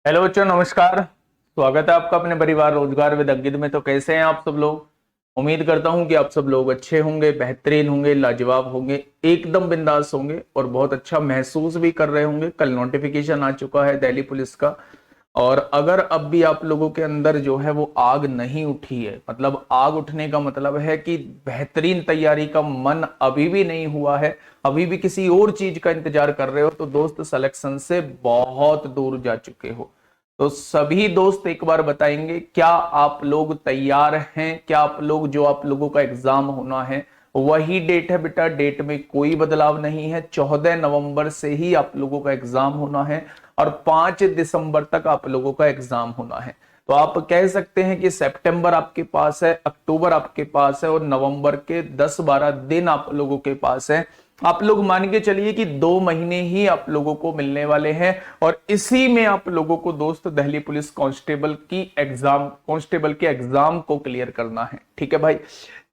Hello बच्चों, नमस्कार। स्वागत है आपका अपने परिवार रोजगार विद अंकित में। तो कैसे हैं आप सब लोग? उम्मीद करता हूं कि आप सब लोग अच्छे होंगे, बेहतरीन होंगे, लाजवाब होंगे, एकदम बिंदास होंगे और बहुत अच्छा महसूस भी कर रहे होंगे। कल नोटिफिकेशन आ चुका है दिल्ली पुलिस का। और अगर अब भी आप लोगों के अंदर जो है वो आग नहीं उठी है, मतलब आग उठने का मतलब है कि बेहतरीन तैयारी का मन अभी भी नहीं हुआ है, अभी भी किसी और चीज का इंतजार कर रहे हो, तो दोस्त सिलेक्शन से बहुत दूर जा चुके हो। तो सभी दोस्त एक बार बताएंगे, क्या आप लोग तैयार हैं? क्या आप लोग, जो आप लोगों का एग्जाम होना है वही डेट है बेटा, डेट में कोई बदलाव नहीं है। 14 नवंबर से ही आप लोगों का एग्जाम होना है और 5 दिसंबर तक आप लोगों का एग्जाम होना है। तो आप कह सकते हैं कि सितंबर आपके पास है, अक्टूबर आपके पास है और नवंबर के 10-12 दिन आप लोगों के पास है। आप लोग मान के चलिए कि 2 महीने ही आप लोगों को मिलने वाले हैं और इसी में आप लोगों को दोस्त दिल्ली पुलिस कांस्टेबल के एग्जाम को क्लियर करना है। ठीक है भाई,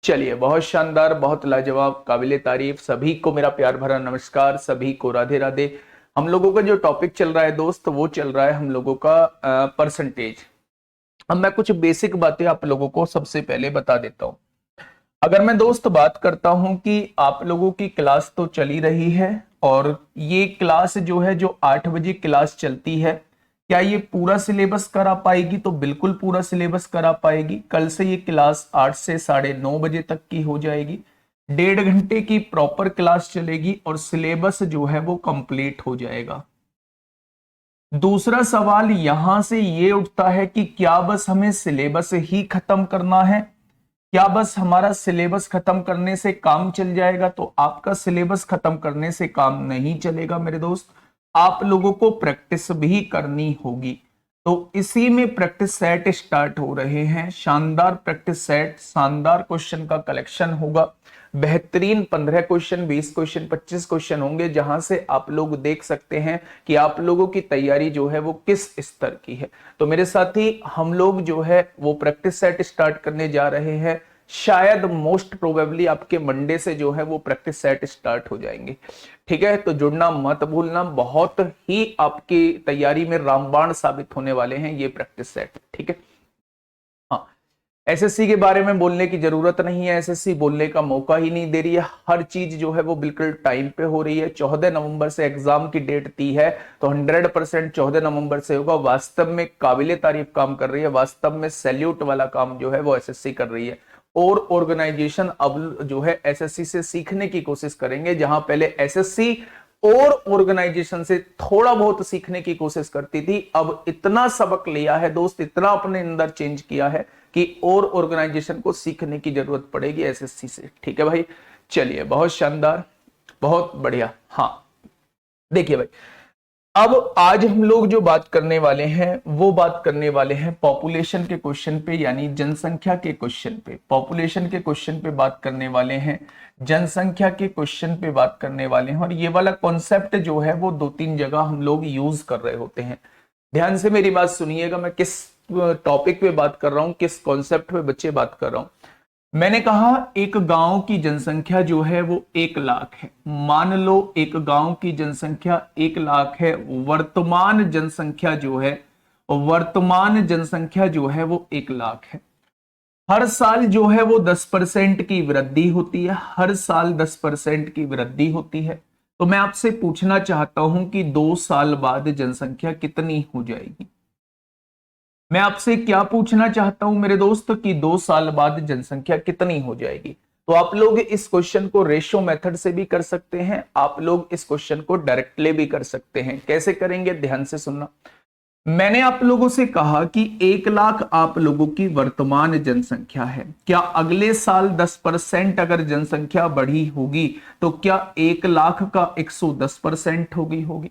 चलिए, बहुत शानदार, बहुत लाजवाब, काबिले तारीफ। सभी को मेरा प्यार भरा नमस्कार, सभी को राधे राधे। हम लोगों का जो टॉपिक चल रहा है दोस्त, वो चल रहा है हम लोगों का परसेंटेज। अब मैं कुछ बेसिक बातें आप लोगों को सबसे पहले बता देता हूं। अगर मैं दोस्त बात करता हूं कि आप लोगों की क्लास तो चली रही है और ये क्लास जो है, जो 8 बजे क्लास चलती है, क्या ये पूरा सिलेबस करा पाएगी? तो बिल्कुल पूरा सिलेबस करा पाएगी। कल से ये क्लास 8 से 9:30 बजे तक की हो जाएगी। 1.5 घंटे की प्रॉपर क्लास चलेगी और सिलेबस जो है वो कंप्लीट हो जाएगा। दूसरा सवाल यहां से ये उठता है कि क्या बस हमें सिलेबस ही खत्म करना है? क्या बस हमारा सिलेबस खत्म करने से काम चल जाएगा? तो आपका सिलेबस खत्म करने से काम नहीं चलेगा मेरे दोस्त, आप लोगों को प्रैक्टिस भी करनी होगी। तो इसी में प्रैक्टिस सेट स्टार्ट हो रहे हैं। शानदार प्रैक्टिस सेट, शानदार क्वेश्चन का कलेक्शन होगा। बेहतरीन 15 क्वेश्चन, 20 क्वेश्चन, 25 क्वेश्चन होंगे, जहां से आप लोग देख सकते हैं कि आप लोगों की तैयारी जो है वो किस स्तर की है। तो मेरे साथी, हम लोग जो है वो प्रैक्टिस सेट स्टार्ट करने जा रहे हैं। शायद मोस्ट प्रोबेबली आपके मंडे से जो है वो प्रैक्टिस सेट स्टार्ट हो जाएंगे। ठीक है, तो जुड़ना मत भूलना, बहुत ही आपकी तैयारी में रामबाण साबित होने वाले हैं ये प्रैक्टिस सेट। ठीक है, हाँ। एसएससी के बारे में बोलने की जरूरत नहीं है, एसएससी बोलने का मौका ही नहीं दे रही है। हर चीज जो है वो बिल्कुल टाइम पे हो रही है। 14 नवंबर से एग्जाम की डेट दी है, तो 100% 14 नवंबर से होगा। वास्तव में काबिले तारीफ काम कर रही है, वास्तव में सैल्यूट वाला काम जो है वो एसएससी कर रही है। और ऑर्गेनाइजेशन अब जो है एसएससी से सीखने की कोशिश करेंगे। जहां पहले एसएससी और ऑर्गेनाइजेशन से थोड़ा बहुत सीखने की कोशिश करती थी, अब इतना सबक लिया है दोस्त, इतना अपने अंदर चेंज किया है कि और ऑर्गेनाइजेशन को सीखने की जरूरत पड़ेगी एसएससी से। ठीक है भाई, चलिए, बहुत शानदार, बहुत बढ़िया। हाँ, देखिए भाई, अब आज हम लोग जो बात करने वाले हैं वो बात करने वाले हैं पॉपुलेशन के क्वेश्चन पे, यानी जनसंख्या के क्वेश्चन पे। पॉपुलेशन के क्वेश्चन पे बात करने वाले हैं, जनसंख्या के क्वेश्चन पे बात करने वाले हैं। और ये वाला कॉन्सेप्ट जो है वो 2-3 जगह हम लोग यूज कर रहे होते हैं। ध्यान से मेरी बात सुनिएगा, मैं किस टॉपिक पे बात कर रहा हूं, किस कॉन्सेप्ट पे बच्चे बात कर रहा हूं। मैंने कहा एक गांव की जनसंख्या जो है वो 1 लाख है। मान लो एक गांव की जनसंख्या 1 लाख है। वर्तमान जनसंख्या जो है, वर्तमान जनसंख्या जो है वो 1 लाख है। हर साल जो है वो 10% की वृद्धि होती है, हर साल 10% की वृद्धि होती है। तो मैं आपसे पूछना चाहता हूं कि 2 साल बाद जनसंख्या कितनी हो जाएगी? मैं आपसे क्या पूछना चाहता हूं मेरे दोस्त कि 2 साल बाद जनसंख्या कितनी हो जाएगी? तो आप लोग इस क्वेश्चन को रेशो मेथड से भी कर सकते हैं, आप लोग इस क्वेश्चन को डायरेक्टली भी कर सकते हैं। कैसे करेंगे, ध्यान से सुनना। मैंने आप लोगों से कहा कि 1 लाख आप लोगों की वर्तमान जनसंख्या है। क्या अगले साल 10% अगर जनसंख्या बढ़ी होगी तो क्या 1 लाख का 110% होगी?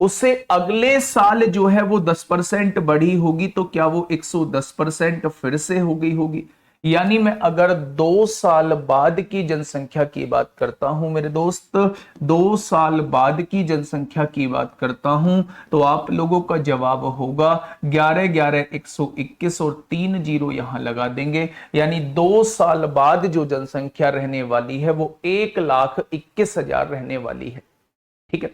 उससे अगले साल जो है वो 10% बढ़ी होगी तो क्या वो 110% फिर से होगी? यानी मैं अगर 2 साल बाद की जनसंख्या की बात करता हूं मेरे दोस्त, 2 साल बाद की जनसंख्या की बात करता हूं, तो आप लोगों का जवाब होगा 11 11 121 और 3 जीरो यहां लगा देंगे। यानी 2 साल बाद जो जनसंख्या रहने वाली है वो 1,21,000 रहने वाली है। ठीक है,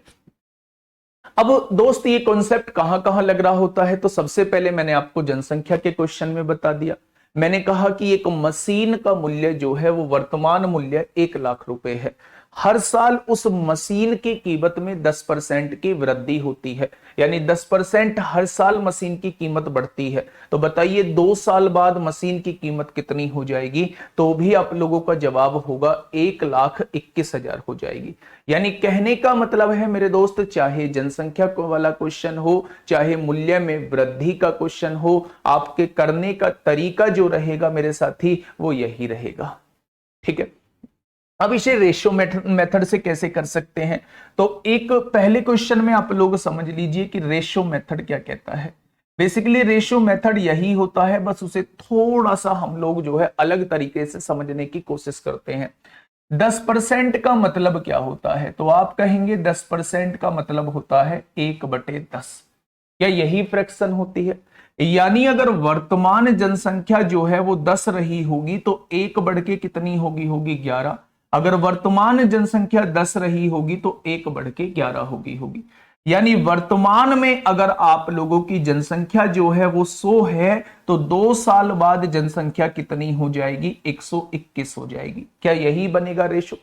अब दोस्त ये कॉन्सेप्ट कहां कहां लग रहा होता है, तो सबसे पहले मैंने आपको जनसंख्या के क्वेश्चन में बता दिया। मैंने कहा कि एक मशीन का मूल्य जो है वो वर्तमान मूल्य 1 लाख रुपए है। हर साल उस मशीन की कीमत में 10% की वृद्धि होती है, यानी 10% हर साल मशीन की कीमत बढ़ती है। तो बताइए 2 साल बाद मशीन की कीमत कितनी हो जाएगी, तो भी आप लोगों का जवाब होगा 1,21,000 हो जाएगी। यानी कहने का मतलब है मेरे दोस्त, चाहे जनसंख्या को वाला क्वेश्चन हो, चाहे मूल्य में वृद्धि का क्वेश्चन हो, आपके करने का तरीका जो रहेगा मेरे साथी वो यही रहेगा। ठीक है, अब इसे रेशियो मेथड से कैसे कर सकते हैं, तो एक पहले क्वेश्चन में आप लोग समझ लीजिए कि रेशियो मेथड क्या कहता है। बेसिकली रेशियो मेथड यही होता है, बस उसे थोड़ा सा हम लोग जो है अलग तरीके से समझने की कोशिश करते हैं। 10% का मतलब क्या होता है, तो आप कहेंगे 10% का मतलब होता है 1/10। क्या यही फ्रैक्शन होती है? यानी अगर वर्तमान जनसंख्या जो है वो 10 रही होगी तो 1 बढ़ के कितनी होगी 11। अगर वर्तमान जनसंख्या 10 रही होगी तो 1 बढ़ के 11 होगी। यानी वर्तमान में अगर आप लोगों की जनसंख्या जो है वो 100 है, तो 2 साल बाद जनसंख्या कितनी हो जाएगी, 121 हो जाएगी। क्या यही बनेगा रेशो?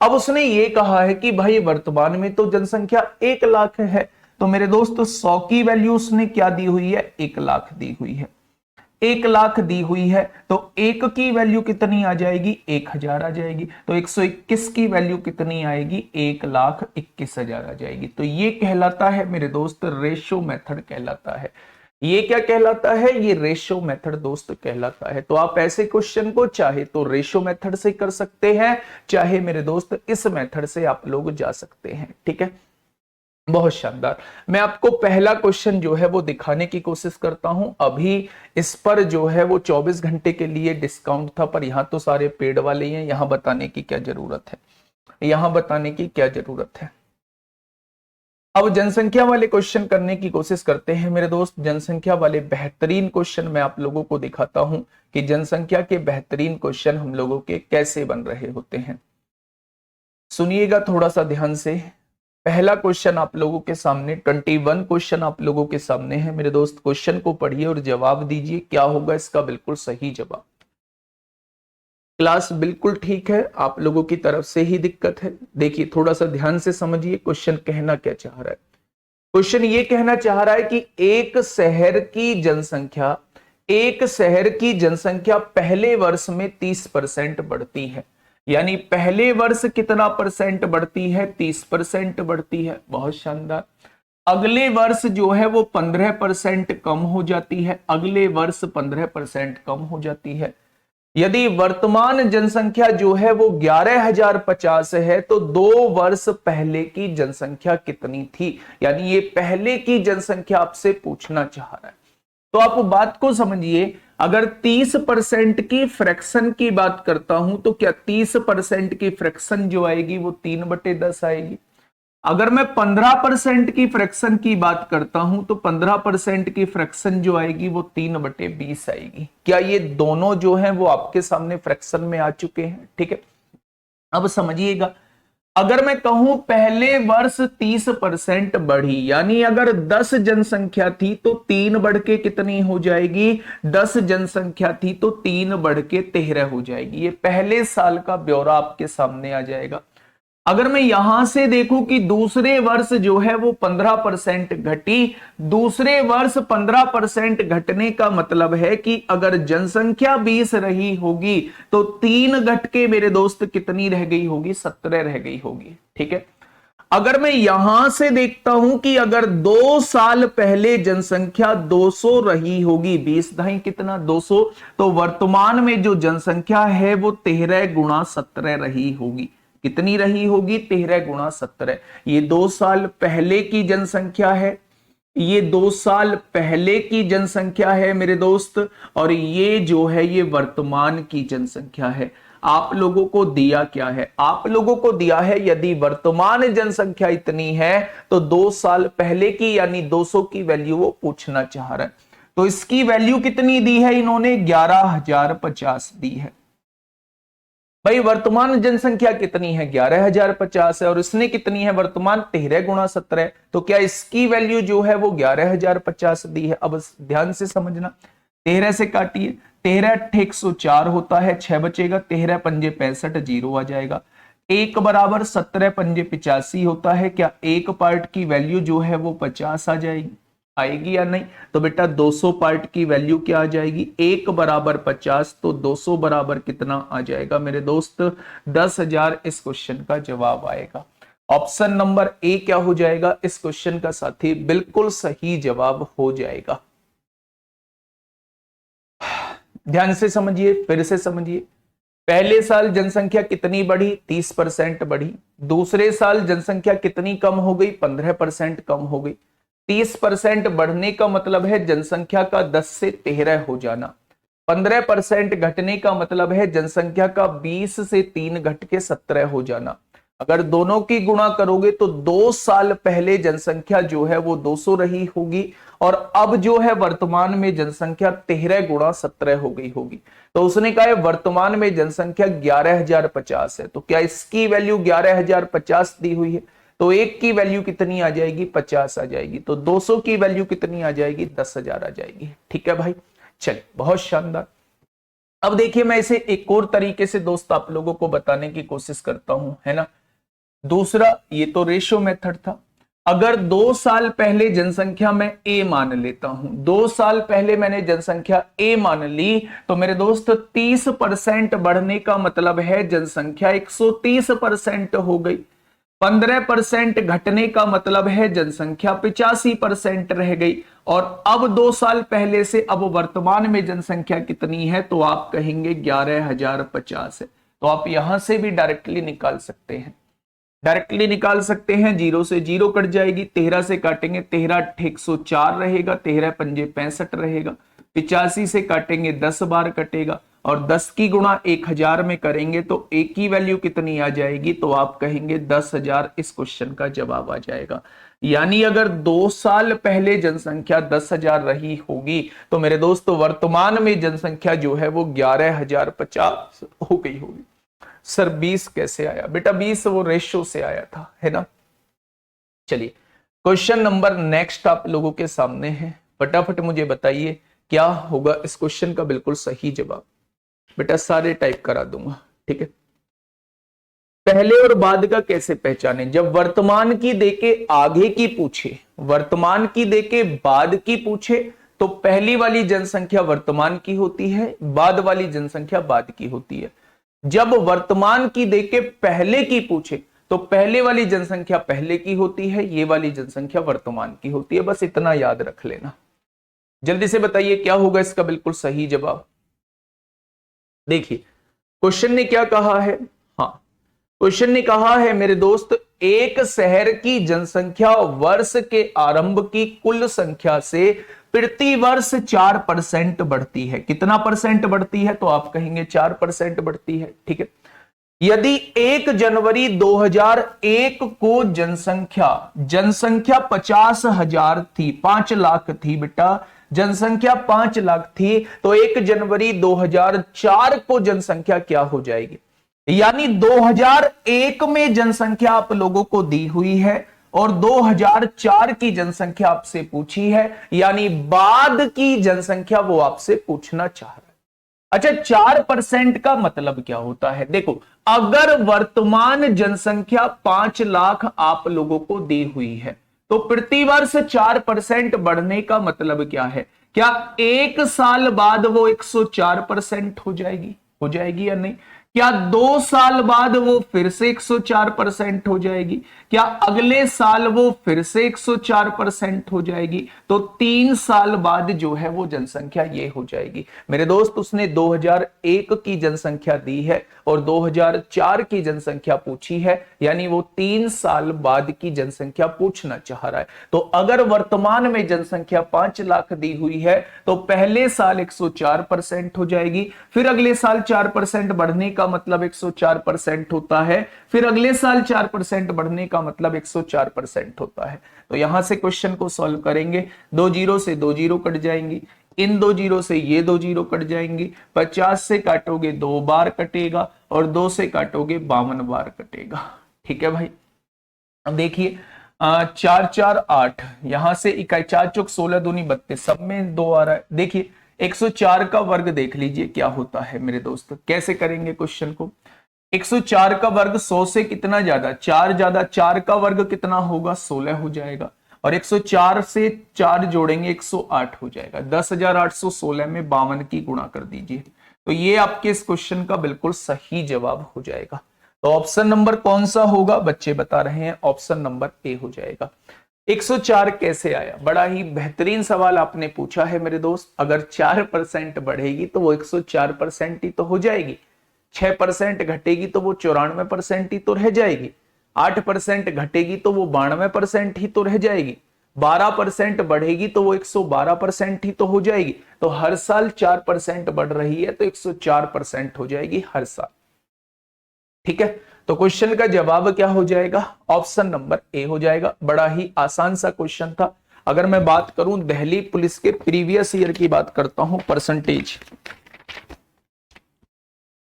अब उसने ये कहा है कि भाई वर्तमान में तो जनसंख्या 1 लाख है, तो मेरे दोस्त 100 की वैल्यू उसने क्या दी हुई है, 1 लाख दी हुई है। 1 लाख दी हुई है तो 1 की वैल्यू कितनी आ जाएगी, 1000 आ जाएगी। तो 121 की वैल्यू कितनी आएगी, 1,21,000 आ जाएगी। तो ये कहलाता है मेरे दोस्त रेशो मेथड कहलाता है। ये क्या कहलाता है, ये रेशो मेथड दोस्त कहलाता है। तो आप ऐसे क्वेश्चन को चाहे तो रेशो मेथड से कर सकते हैं, चाहे मेरे दोस्त इस मेथड से आप लोग जा सकते हैं। ठीक है, बहुत शानदार। मैं आपको पहला क्वेश्चन जो है वो दिखाने की कोशिश करता हूं। अभी इस पर जो है वो 24 घंटे के लिए डिस्काउंट था, पर यहां तो सारे पेड वाले हैं, यहां बताने की क्या जरूरत है, यहां बताने की क्या जरूरत है। अब जनसंख्या वाले क्वेश्चन करने की कोशिश करते हैं मेरे दोस्त। जनसंख्या वाले बेहतरीन क्वेश्चन मैं आप लोगों को दिखाता हूं कि जनसंख्या के बेहतरीन क्वेश्चन हम लोगों के कैसे बन रहे होते हैं। सुनिएगा थोड़ा सा ध्यान से। पहला क्वेश्चन आप लोगों के सामने, 21 क्वेश्चन आप लोगों के सामने है मेरे दोस्त। क्वेश्चन को पढ़िए और जवाब दीजिए, क्या होगा इसका बिल्कुल सही जवाब। क्लास बिल्कुल ठीक है, आप लोगों की तरफ से ही दिक्कत है। देखिए थोड़ा सा ध्यान से समझिए क्वेश्चन कहना क्या चाह रहा है। क्वेश्चन ये कहना चाह रहा है कि एक शहर की जनसंख्या पहले वर्ष में 30% बढ़ती है। यानी पहले वर्ष कितना परसेंट बढ़ती है, 30% बढ़ती है। बहुत शानदार। अगले वर्ष जो है वो 15% कम हो जाती है, अगले वर्ष 15% कम हो जाती है। यदि वर्तमान जनसंख्या जो है वो 11,050 है, तो 2 वर्ष पहले की जनसंख्या कितनी थी। यानी ये पहले की जनसंख्या आपसे पूछना चाह रहा है। तो आप बात को समझिए, अगर 30% की फ्रैक्शन की बात करता हूं तो क्या 30% की फ्रैक्शन जो आएगी वो 3/10 आएगी। अगर मैं 15% की फ्रैक्शन की बात करता हूं तो 15% की फ्रैक्शन जो आएगी वो 3/20 आएगी। क्या ये दोनों जो है वो आपके सामने फ्रैक्शन में आ चुके हैं। ठीक है, अब समझिएगा, अगर मैं कहूं पहले वर्ष 30% बढ़ी, यानी अगर 10 जनसंख्या थी तो 3 बढ़ के कितनी हो जाएगी, 10 जनसंख्या थी तो 3 बढ़ के 13 हो जाएगी। ये पहले साल का ब्यौरा आपके सामने आ जाएगा। अगर मैं यहां से देखूं कि दूसरे वर्ष जो है वो 15% घटी, दूसरे वर्ष 15% घटने का मतलब है कि अगर जनसंख्या 20 रही होगी तो 3 घट के मेरे दोस्त कितनी रह गई होगी, 17 रह गई होगी। ठीक है, अगर मैं यहां से देखता हूं कि अगर 2 साल पहले जनसंख्या 200 रही होगी, 20 दहाई कितना 200, तो वर्तमान में जो जनसंख्या है वो 13 गुणा 17 रही होगी। कितनी रही होगी, 13 गुणा 17। ये 2 साल पहले की जनसंख्या है, ये 2 साल पहले की जनसंख्या है मेरे दोस्त, और ये जो है ये वर्तमान की जनसंख्या है। आप लोगों को दिया क्या है, आप लोगों को दिया है यदि वर्तमान जनसंख्या इतनी है तो 2 साल पहले की यानी 200 की वैल्यू वो पूछना चाह रहा है। तो इसकी वैल्यू कितनी दी है इन्होंने, 11,050 दी है। भाई वर्तमान जनसंख्या कितनी है, 11,050 है, और इसने कितनी है वर्तमान, 13 गुणा 17, तो क्या इसकी वैल्यू जो है वो 11,050 दी है। अब ध्यान से समझना, 13 से काटिए, 13 अट्ठे 104 होता है, 6 बचेगा, 13 पंजे 65, जीरो आ जाएगा। एक बराबर 17 पंजे 85 होता है, क्या एक पार्ट की वैल्यू जो है वो 50 आ जाएगी, आएगी या नहीं। तो बेटा 200 पार्ट की वैल्यू क्या आ जाएगी, एक बराबर 50, तो 200 बराबर कितना आ जाएगा मेरे दोस्त, 10,000 इस क्वेश्चन का जवाब आएगा। ऑप्शन नंबर ए क्या हो जाएगा इस क्वेश्चन का साथी, बिल्कुल सही जवाब हो जाएगा। ध्यान से समझिए, फिर से समझिए। पहले साल जनसंख्या कितनी बढ़ी, 30% बढ़ी। दूसरे साल जनसंख्या कितनी कम हो गई, 15% कम हो गई। 30% बढ़ने का मतलब है जनसंख्या का 10 से 13 हो जाना। 15% घटने का मतलब है जनसंख्या का 20 से 3 घट के 17 हो जाना। अगर दोनों की गुणा करोगे तो 2 साल पहले जनसंख्या जो है वो 200 रही होगी, और अब जो है वर्तमान में जनसंख्या 13 गुणा 17 हो गई होगी। तो उसने कहा है वर्तमान में जनसंख्या 11,050 है, तो क्या इसकी वैल्यू 11,050 दी हुई है, तो एक की वैल्यू कितनी आ जाएगी, 50 आ जाएगी। तो 200 की वैल्यू कितनी आ जाएगी, 10,000 आ जाएगी। ठीक है भाई, चलिए बहुत शानदार। अब देखिए मैं इसे एक और तरीके से दोस्त आप लोगों को बताने की कोशिश करता हूं, है ना। दूसरा, ये तो रेशियो मेथड था। अगर 2 साल पहले जनसंख्या में ए मान लेता हूं, 2 साल पहले मैंने जनसंख्या ए मान ली, तो मेरे दोस्त 30% बढ़ने का मतलब है जनसंख्या 130% हो गई। 15% घटने का मतलब है जनसंख्या 85% रह गई। और अब 2 साल पहले से अब वर्तमान में जनसंख्या कितनी है, तो आप कहेंगे 11,050 है। तो आप यहां से भी डायरेक्टली निकाल सकते हैं, डायरेक्टली निकाल सकते हैं। जीरो से जीरो कट जाएगी, 13 से काटेंगे, 13 अट्ठे 104 रहेगा, 13 पंजे 65 रहेगा। 85 से काटेंगे 10 बार कटेगा, और 10 की गुणा 1000 में करेंगे तो एक की वैल्यू कितनी आ जाएगी, तो आप कहेंगे 10,000 इस क्वेश्चन का जवाब आ जाएगा। यानी अगर 2 साल पहले जनसंख्या 10,000 रही होगी, तो मेरे दोस्तों वर्तमान में जनसंख्या जो है वो 11,050 हो गई होगी। सर 20 कैसे आया, बेटा 20 वो रेशियो से आया था, है ना। चलिए क्वेश्चन नंबर नेक्स्ट आप लोगों के सामने है, फटाफट मुझे बताइए क्या होगा इस क्वेश्चन का बिल्कुल सही जवाब। बेटा सारे टाइप करा दूंगा, ठीक है। पहले और बाद का कैसे पहचाने, जब वर्तमान की देके आगे की पूछे, वर्तमान की देके बाद की पूछे, तो पहली वाली जनसंख्या वर्तमान की होती है, बाद वाली जनसंख्या बाद की होती है। जब वर्तमान की देके पहले की पूछे, तो पहले वाली जनसंख्या पहले की होती है, ये वाली जनसंख्या वर्तमान की होती है। बस इतना याद रख लेना। जल्दी से बताइए क्या होगा इसका बिल्कुल सही जवाब। देखिए क्वेश्चन ने क्या कहा है, हाँ क्वेश्चन ने कहा है मेरे दोस्त, एक शहर की जनसंख्या वर्ष के आरंभ की कुल संख्या से प्रति वर्ष 4% बढ़ती है। कितना परसेंट बढ़ती है, तो आप कहेंगे 4% बढ़ती है, ठीक है। यदि 1 जनवरी 2001 को जनसंख्या 50,000 थी, 5 लाख थी बेटा, जनसंख्या 5 लाख थी, तो 1 जनवरी 2004 को जनसंख्या क्या हो जाएगी। यानी 2001 में जनसंख्या आप लोगों को दी हुई है और 2004 की जनसंख्या आपसे पूछी है, यानी बाद की जनसंख्या वो आपसे पूछना चाह रहा है। अच्छा 4% का मतलब क्या होता है, देखो अगर वर्तमान जनसंख्या 5 लाख आप लोगों को दी हुई है, तो प्रति वर्ष 4% बढ़ने का मतलब क्या है, क्या 1 साल बाद वो 104% हो जाएगी या नहीं। क्या 2 साल बाद वो फिर से 104% हो जाएगी, क्या अगले साल वो फिर से 104% हो जाएगी, तो 3 साल बाद जो है वो जनसंख्या ये हो जाएगी। मेरे दोस्त उसने 2001 की जनसंख्या दी है और 2004 की जनसंख्या पूछी है, यानी वो 3 साल बाद की जनसंख्या पूछना चाह रहा है। तो अगर वर्तमान में जनसंख्या 5 लाख दी हुई है, तो पहले साल 104% हो जाएगी, फिर अगले साल 4% बढ़ने का मतलब 104% होता है, फिर अगले साल 4% बढ़ने का मतलब 104% होता है। तो यहां से क्वेश्चन को सॉल्व करेंगे, 2 जीरो से 2 जीरो कट जाएंगी, इन 2 जीरो से ये 2 जीरो कट जाएंगे, 50 से काटोगे 2 बार कटेगा और 2 से काटोगे 52 बार कटेगा। ठीक है भाई, अब देखिए 4 4 8, यहां से इकाई 4 चौक 16 दूनी 32, सब में 2 आ रहा है। देखिए 104 का वर्ग देख लीजिए क्या होता है मेरे दोस्त, कैसे करेंगे क्वेश्चन को। 104 का वर्ग 100 से कितना ज्यादा, 4 ज्यादा, 4 का वर्ग कितना होगा 16 हो जाएगा, और 104 से 4 जोड़ेंगे 108 हो जाएगा। 10,816 में 52 की गुणा कर दीजिए, तो ये आपके इस क्वेश्चन का बिल्कुल सही जवाब हो जाएगा। तो ऑप्शन नंबर कौन सा होगा, बच्चे बता रहे हैं ऑप्शन नंबर ए हो जाएगा। 104 कैसे आया, बड़ा ही बेहतरीन सवाल आपने पूछा है मेरे दोस्त। अगर 4% बढ़ेगी तो वो 104% ही तो हो जाएगी, 6% घटेगी तो वो 94% ही तो रह जाएगी, 8% घटेगी तो वो 92% ही तो रह जाएगी, 12% बढ़ेगी तो वो 112% ही तो हो जाएगी। तो हर साल 4% बढ़ रही है तो 104% हो जाएगी हर साल। ठीक है, तो क्वेश्चन का जवाब क्या हो जाएगा, ऑप्शन नंबर ए हो जाएगा। बड़ा ही आसान सा क्वेश्चन था। अगर मैं बात करूं दिल्ली पुलिस के प्रीवियस ईयर की बात करता हूं परसेंटेज,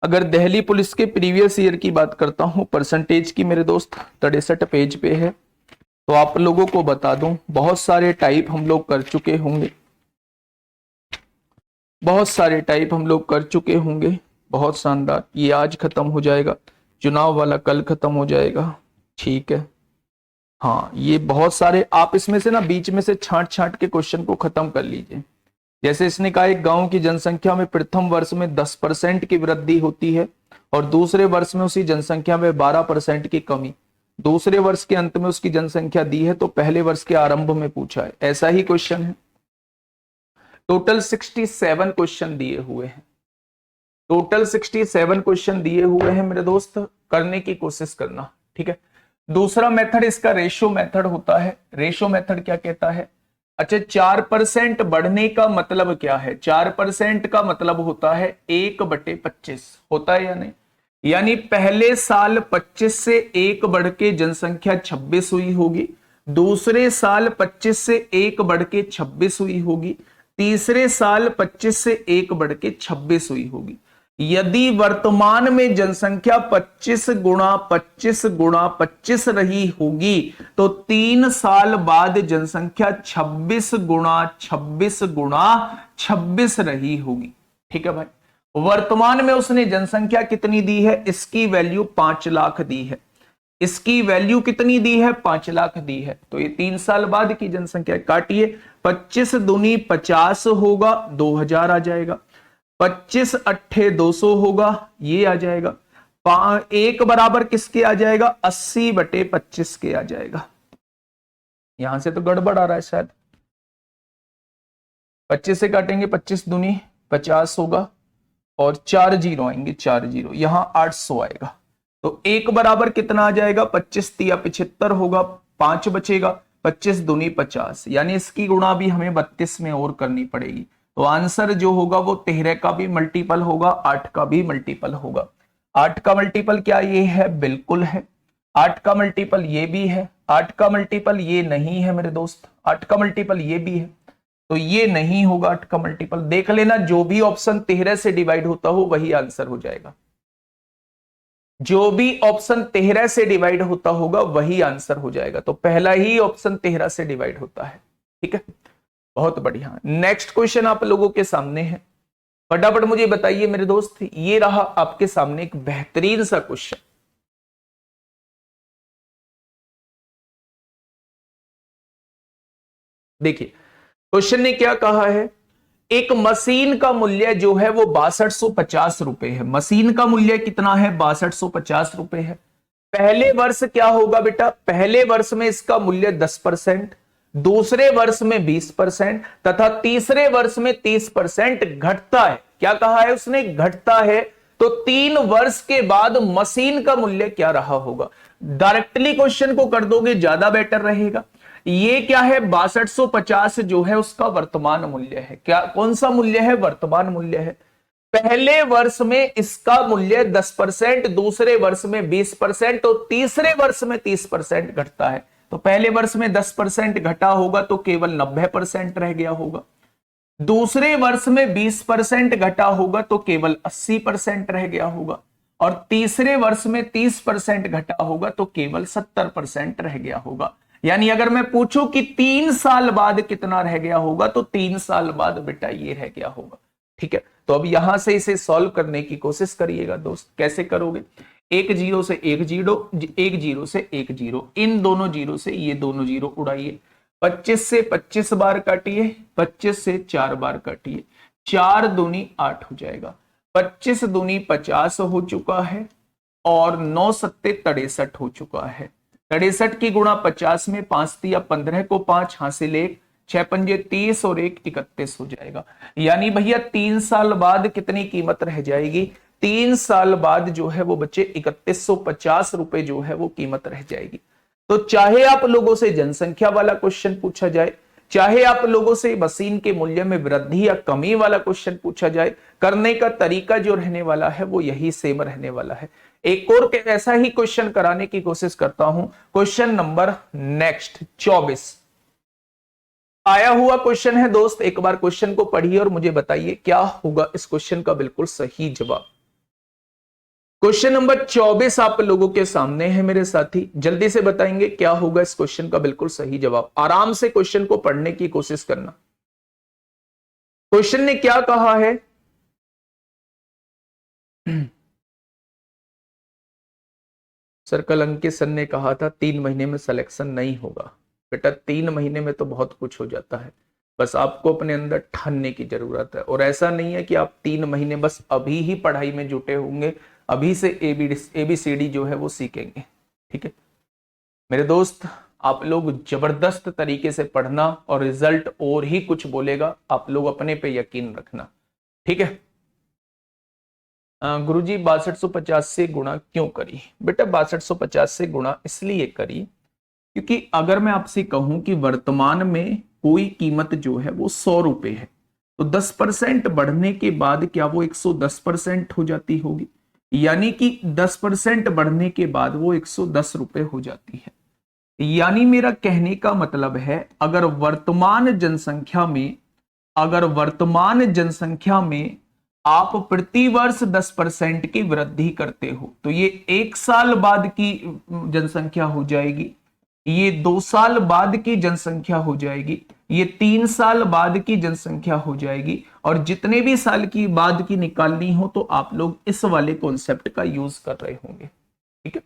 अगर दिल्ली पुलिस के प्रीवियस ईयर की बात करता हूं परसेंटेज की मेरे दोस्त 63 पेज पे है। तो आप लोगों को बता दूं बहुत सारे टाइप हम लोग कर चुके होंगे, बहुत सारे टाइप हम लोग कर चुके होंगे। बहुत शानदार, ये आज खत्म हो जाएगा, चुनाव वाला कल खत्म हो जाएगा। ठीक है, हाँ ये बहुत सारे आप इसमें से ना बीच में से छांट छांट के क्वेश्चन को खत्म कर लीजिए। जैसे इसने कहा एक गांव की जनसंख्या में प्रथम वर्ष में 10% की वृद्धि होती है और दूसरे वर्ष में उसी जनसंख्या में 12% की कमी, दूसरे वर्ष के अंत में उसकी जनसंख्या दी है तो पहले वर्ष के आरंभ में पूछा है। ऐसा ही क्वेश्चन है। टोटल 67 क्वेश्चन दिए हुए हैं, टोटल 67 क्वेश्चन दिए हुए हैं मेरे दोस्त, करने की कोशिश करना। ठीक है, दूसरा मेथड इसका रेशो मेथड होता है। रेशो मेथड क्या कहता है, अच्छा 4% बढ़ने का मतलब क्या है, 4% का मतलब होता है 1/25 होता है या नहीं, यानी पहले साल 25 से 1 बढ़ के जनसंख्या 26 हुई होगी, दूसरे साल 25 से 1 बढ़ के 26 हुई होगी, तीसरे साल 25 से 1 बढ़ के 26 हुई होगी। यदि वर्तमान में जनसंख्या 25 गुणा 25 गुणा 25 रही होगी तो 3 साल बाद जनसंख्या 26 गुणा 26 गुणा 26 रही होगी। ठीक है भाई, वर्तमान में उसने जनसंख्या कितनी दी है, इसकी वैल्यू 5 लाख दी है, इसकी वैल्यू कितनी दी है 5 लाख दी है, तो ये 3 साल बाद की जनसंख्या। काटिए, 25 दूनी 50 होगा 2000 आ जाएगा, 25 अट्ठे 200 होगा ये आ जाएगा, एक बराबर किसके आ जाएगा 80/25 के आ जाएगा। यहां से तो गड़बड़ आ रहा है शायद, 25 से काटेंगे 25 दूनी 50 होगा और 4 जीरो आएंगे, 4 जीरो, यहां 800 आएगा। तो एक बराबर कितना आ जाएगा 25 तिया 75 होगा, 5 बचेगा, 25 दूनी 50, यानी इसकी गुणा भी हमें 32 में और करनी पड़ेगी। तो आंसर जो होगा वो 13 का भी मल्टीपल होगा, 8 का भी मल्टीपल होगा। 8 का मल्टीपल क्या ये है, बिल्कुल है। 8 का मल्टीपल ये भी है, 8 का मल्टीपल ये नहीं है मेरे दोस्त, 8 का मल्टीपल ये भी है, तो ये नहीं होगा 8 का मल्टीपल। देख लेना जो भी ऑप्शन 13 से डिवाइड होता हो वही आंसर हो जाएगा, जो भी ऑप्शन 13 से डिवाइड होता होगा वही आंसर हो जाएगा। तो पहला ही ऑप्शन 13 से डिवाइड होता है। ठीक है, बहुत बढ़िया। नेक्स्ट क्वेश्चन आप लोगों के सामने है, फटाफट मुझे बताइए मेरे दोस्त। ये रहा आपके सामने एक बेहतरीन सा क्वेश्चन। देखिए क्वेश्चन ने क्या कहा है, एक मशीन का मूल्य जो है वो 6250 रुपए है। मशीन का मूल्य कितना है 6250 रुपए है। पहले वर्ष क्या होगा बेटा, पहले वर्ष में इसका मूल्य 10%, दूसरे वर्ष में 20% तथा तीसरे वर्ष में 30% घटता है। क्या कहा है उसने, घटता है। तो 3 वर्ष के बाद मशीन का मूल्य क्या रहा होगा। डायरेक्टली क्वेश्चन को कर दोगे ज्यादा बेटर रहेगा। ये क्या है 6250 जो है उसका वर्तमान मूल्य है। क्या कौन सा मूल्य है, वर्तमान मूल्य है। पहले वर्ष में इसका मूल्य 10%, दूसरे वर्ष में 20% और तीसरे वर्ष में 30% घटता है। तो पहले वर्ष में 10% घटा होगा तो केवल 90% रह गया होगा, दूसरे वर्ष में 20% घटा होगा तो केवल 80% रह गया होगा, और तीसरे वर्ष में 30% घटा होगा तो केवल 70% रह गया होगा। यानी अगर मैं पूछूं कि 3 साल बाद कितना रह गया होगा तो 3 साल बाद बेटा ये रह गया होगा। ठीक है, तो अब यहां से इसे सॉल्व करने की कोशिश करिएगा दोस्त। कैसे करोगे? एक जीरो से एक जीरो, एक जीरो से एक जीरो, इन दोनों जीरो से ये दोनों जीरो उड़ाइए। 25 से 25 बार काटिए, 25 से 4 बार काटिए, 4 दूनी 8 हो जाएगा। 25 दूनी 50 हो चुका है और 9 सत्ते 63 हो चुका है। 63 की गुणा 50 में 5 दिया 15 को 5 हासिल 1, 6 पंजे 30 और 1 31 हो जाएगा। यानी भैया 3 साल बाद कितनी कीमत रह जाएगी? 3 साल बाद जो है वो बच्चे 3150 रुपए जो है वो कीमत रह जाएगी। तो चाहे आप लोगों से जनसंख्या वाला क्वेश्चन पूछा जाए, चाहे आप लोगों से मशीन के मूल्य में वृद्धि या कमी वाला क्वेश्चन पूछा जाए, करने का तरीका जो रहने वाला है वो यही सेम रहने वाला है। एक और ऐसा ही क्वेश्चन कराने की कोशिश करता हूं। क्वेश्चन नंबर नेक्स्ट 24 आया हुआ क्वेश्चन है दोस्त। एक बार क्वेश्चन को पढ़िए और मुझे बताइए क्या होगा इस क्वेश्चन का बिल्कुल सही जवाब। क्वेश्चन नंबर 24 आप लोगों के सामने है मेरे साथी, जल्दी से बताएंगे क्या होगा इस क्वेश्चन का बिल्कुल सही जवाब। आराम से क्वेश्चन को पढ़ने की कोशिश करना। क्वेश्चन ने क्या कहा है? सर्कल अंकित सर ने कहा था 3 महीने में सिलेक्शन नहीं होगा। बेटा 3 महीने में तो बहुत कुछ हो जाता है, बस आपको अपने अंदर ठानने की जरूरत है। और ऐसा नहीं है कि आप 3 महीने बस अभी ही पढ़ाई में जुटे होंगे, अभी से ABCD जो है वो सीखेंगे। ठीक है मेरे दोस्त, आप लोग जबरदस्त तरीके से पढ़ना और रिजल्ट और ही कुछ बोलेगा। आप लोग अपने पे यकीन रखना। ठीक है गुरुजी 6250 से गुणा क्यों करी? बेटा 6250 से गुणा इसलिए करी क्योंकि अगर मैं आपसे कहूं कि वर्तमान में कोई कीमत जो है वो 100 रुपए है, तो 10% बढ़ने के बाद क्या वो 110% हो जाती होगी? यानी कि 10% बढ़ने के बाद वो 110 रुपए हो जाती है। यानी मेरा कहने का मतलब है अगर वर्तमान जनसंख्या में आप प्रति वर्ष 10% की वृद्धि करते हो तो ये 1 साल बाद की जनसंख्या हो जाएगी, ये 2 साल बाद की जनसंख्या हो जाएगी, ये 3 साल बाद की जनसंख्या हो जाएगी, और जितने भी साल की बाद की निकालनी हो तो आप लोग इस वाले कॉन्सेप्ट का यूज कर रहे होंगे। ठीक है,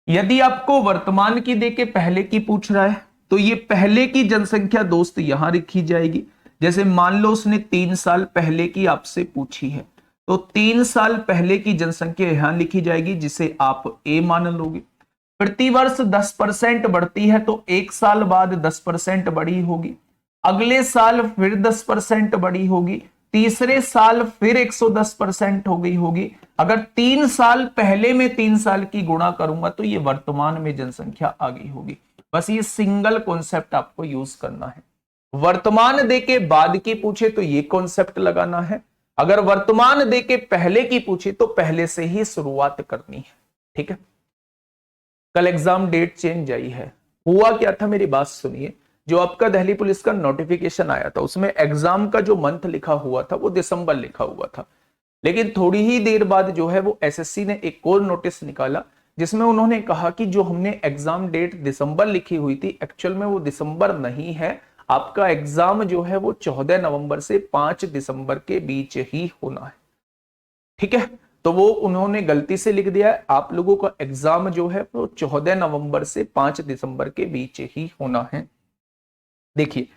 यदि आपको वर्तमान की देके पहले की पूछ रहा है तो ये पहले की जनसंख्या दोस्त यहां लिखी जाएगी। जैसे मान लो उसने 3 साल पहले की आपसे पूछी है तो 3 साल पहले की जनसंख्या यहां लिखी जाएगी जिसे आप A मान लोगे। प्रति वर्ष 10% बढ़ती है तो 1 साल बाद 10% बढ़ी होगी, अगले साल फिर 10% बढ़ी होगी, तीसरे साल फिर 110% हो गई होगी। अगर 3 साल पहले में 3 साल की गुणा करूंगा तो ये वर्तमान में जनसंख्या आ गई होगी। बस ये सिंगल कॉन्सेप्ट आपको यूज करना है। वर्तमान दे के बाद की पूछे तो ये कॉन्सेप्ट लगाना है, अगर वर्तमान दे के पहले की पूछे तो पहले से ही शुरुआत करनी है। ठीक है, कल एग्जाम डेट चेंज आई है। हुआ क्या था मेरी बात सुनिए, जो आपका दिल्ली पुलिस का नोटिफिकेशन आया था उसमें एग्जाम का जो मंथ लिखा हुआ था वो दिसंबर लिखा हुआ था, लेकिन थोड़ी ही देर बाद जो है वो एसएससी ने एक और नोटिस निकाला जिसमें उन्होंने कहा कि जो हमने एग्जाम डेट दिसंबर लिखी हुई थी एक्चुअल में वो दिसंबर नहीं है, आपका एग्जाम जो है वो 14 नवंबर से 5 दिसंबर के बीच ही होना है। ठीक है, तो वो उन्होंने गलती से लिख दिया है, आप लोगों का एग्जाम जो है वो 14 नवंबर से 5 दिसंबर के बीच ही होना है। देखिए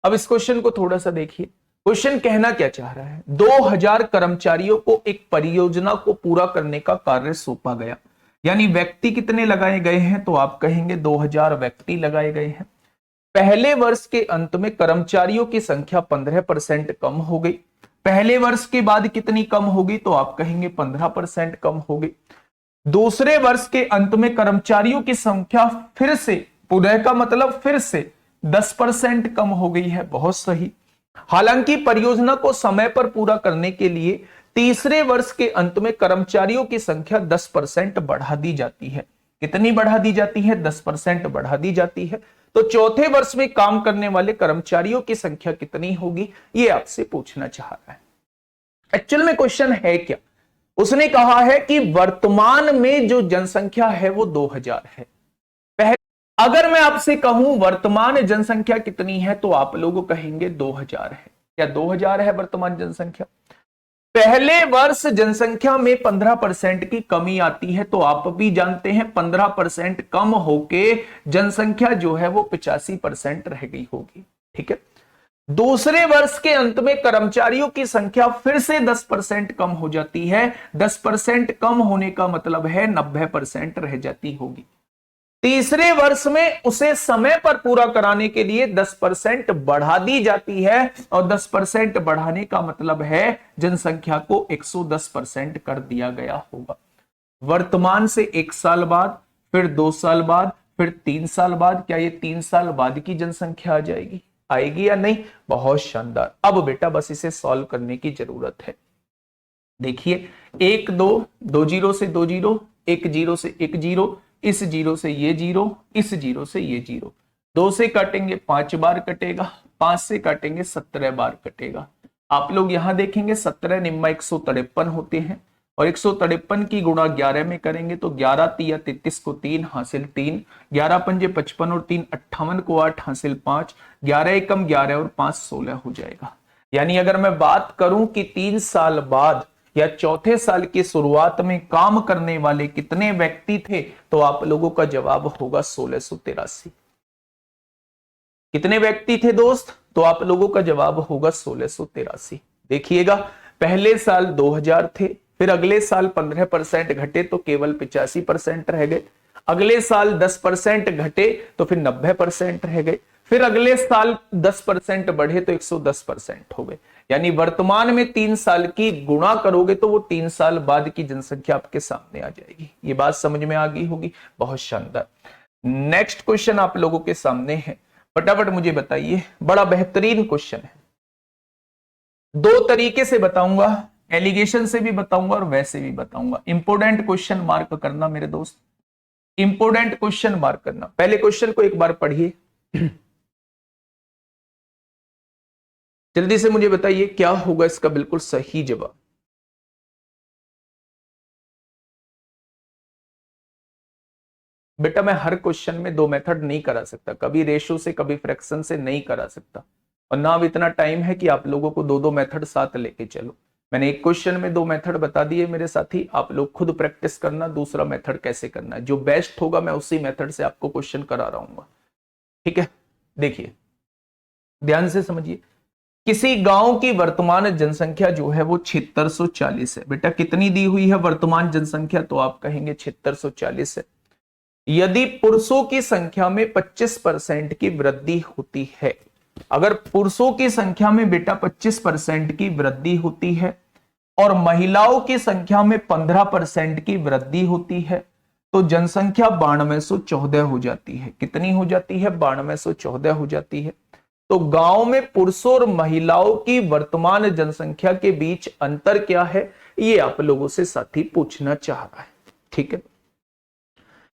अब इस क्वेश्चन को थोड़ा सा देखिए, क्वेश्चन कहना क्या चाह रहा है, 2000 कर्मचारियों को एक परियोजना को पूरा करने का कार्य सौंपा गया। यानी व्यक्ति कितने लगाए गए हैं, तो आप कहेंगे 2000 व्यक्ति लगाए गए हैं। पहले वर्ष के अंत में कर्मचारियों की संख्या 15% कम हो गई। पहले वर्ष के बाद कितनी कम होगी, तो आप कहेंगे 15% कम हो गई। दूसरे वर्ष के अंत में कर्मचारियों की संख्या फिर से, पुनः का मतलब फिर से 10% कम हो गई है। बहुत सही। हालांकि परियोजना को समय पर पूरा करने के लिए तीसरे वर्ष के अंत में कर्मचारियों की संख्या 10% बढ़ा दी जाती है। कितनी बढ़ा दी जाती है? 10% बढ़ा दी जाती है। तो चौथे वर्ष में काम करने वाले कर्मचारियों की संख्या कितनी होगी, ये आपसे पूछना चाह रहा है। एक्चुअल में क्वेश्चन है क्या, उसने कहा है कि वर्तमान में जो जनसंख्या है वो 2000 है। पहले अगर मैं आपसे कहूं वर्तमान जनसंख्या कितनी है तो आप लोग कहेंगे 2000 है। क्या 2000 है वर्तमान जनसंख्या? पहले वर्ष जनसंख्या में 15% की कमी आती है, तो आप भी जानते हैं 15% कम होके जनसंख्या जो है वो 85% रह गई होगी। ठीक है, दूसरे वर्ष के अंत में कर्मचारियों की संख्या फिर से 10% कम हो जाती है। 10% कम होने का मतलब है 90% रह जाती होगी। तीसरे वर्ष में उसे समय पर पूरा कराने के लिए 10% बढ़ा दी जाती है, और 10% बढ़ाने का मतलब है जनसंख्या को 110% कर दिया गया होगा। वर्तमान से 1 साल बाद, फिर 2 साल बाद, फिर 3 साल बाद, क्या ये 3 साल बाद की जनसंख्या आ जाएगी? आएगी या नहीं? बहुत शानदार। अब बेटा बस इसे सॉल्व करने की जरूरत है। देखिए 1 2 2 जीरो से 2 जीरो, 1 जीरो से 1 जीरो, इस जीरो से ये जीरो, इस जीरो से ये जीरो, 2 से काटेंगे 5 बार कटेगा, 5 से काटेंगे 17 बार कटेगा। आप लोग यहां देखेंगे 17 निम्मा 153 होते हैं, और 153 की गुणा 11 में करेंगे तो 11 तिया 33 को 3 हासिल 3, 11 पंजे 55 और 3 58 को 8 हासिल 5, 11 एकम 11 और 5 16 हो जाएगा। यानी अगर मैं बात करूं कि 3 साल बाद या चौथे साल की शुरुआत में काम करने वाले कितने व्यक्ति थे, तो आप लोगों का जवाब होगा 1683। कितने व्यक्ति थे दोस्त? तो आप लोगों का जवाब होगा 1683। देखिएगा, पहले साल 2000 थे, फिर अगले साल 15% घटे तो केवल 85% रह गए, अगले साल 10% घटे तो फिर 90% रह गए, फिर अगले साल 10% बढ़े तो 110% हो गए। यानी वर्तमान में 3 साल की गुणा करोगे तो वो 3 साल बाद की जनसंख्या आपके सामने आ जाएगी। ये बात समझ में आ गई होगी। बहुत शानदार। नेक्स्ट क्वेश्चन आप लोगों के सामने है, फटाफट मुझे बताइए। बड़ा बेहतरीन क्वेश्चन है, 2 तरीके से बताऊंगा, एलिगेशन से भी बताऊंगा और वैसे भी बताऊंगा। इंपोर्टेंट क्वेश्चन मार्क करना मेरे दोस्त, इंपोर्टेंट क्वेश्चन मार्क करना। पहले क्वेश्चन को एक बार पढ़िए, जल्दी से मुझे बताइए क्या होगा इसका बिल्कुल सही जवाब। बेटा मैं हर क्वेश्चन में 2 मेथड नहीं करा सकता, कभी रेशो से कभी फ्रैक्शन से नहीं करा सकता, और ना अब इतना टाइम है कि आप लोगों को 2 मेथड साथ लेके चलो। मैंने एक क्वेश्चन में 2 मेथड बता दिए मेरे साथी, आप लोग खुद प्रैक्टिस करना दूसरा मेथड कैसे करना है। जो बेस्ट होगा मैं उसी मेथड से आपको क्वेश्चन करा रहा हूँ। ठीक है, देखिए ध्यान से समझिए। किसी गांव की वर्तमान जनसंख्या जो है वो 7640 है। बेटा कितनी दी हुई है वर्तमान जनसंख्या? तो आप कहेंगे 7640 है। यदि पुरुषों की संख्या में 25% की वृद्धि होती है, अगर पुरुषों की संख्या में बेटा 25% की वृद्धि होती है और महिलाओं की संख्या में 15% की वृद्धि होती है, तो जनसंख्या 9214 हो जाती है। कितनी हो जाती है? 9214 हो जाती है। तो गांव में पुरुषों और महिलाओं की वर्तमान जनसंख्या के बीच अंतर क्या है, ये आप लोगों से साथी पूछना चाह रहा है। ठीक है,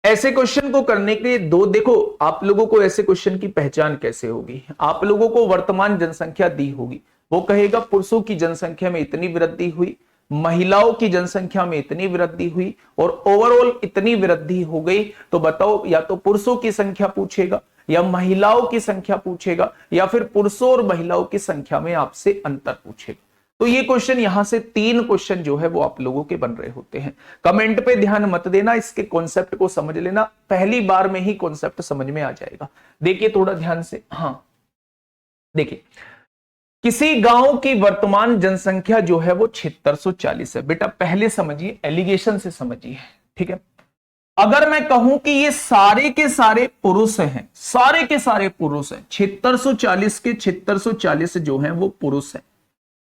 ऐसे क्वेश्चन को करने के लिए देखो आप लोगों को ऐसे क्वेश्चन की पहचान कैसे होगी। आप लोगों को वर्तमान जनसंख्या दी होगी, वो कहेगा पुरुषों की जनसंख्या में इतनी वृद्धि हुई, महिलाओं की जनसंख्या में इतनी वृद्धि हुई और ओवरऑल इतनी वृद्धि हो गई। तो बताओ, या तो पुरुषों की संख्या पूछेगा या महिलाओं की संख्या पूछेगा, या फिर पुरुषों और महिलाओं की संख्या में आपसे अंतर पूछेगा। तो ये क्वेश्चन यहां से 3 क्वेश्चन जो है वो आप लोगों के बन रहे होते हैं। कमेंट पे ध्यान मत देना, इसके कॉन्सेप्ट को समझ लेना, पहली बार में ही कॉन्सेप्ट समझ में आ जाएगा। देखिए थोड़ा ध्यान से, हाँ देखिए, किसी गांव की वर्तमान जनसंख्या जो है वो 7640 है। बेटा पहले समझिए, एलिगेशन से समझिए। ठीक है, अगर मैं कहूं कि ये सारे के सारे पुरुष हैं, सारे के सारे पुरुष हैं, 7640 के 7640 जो हैं वो पुरुष हैं,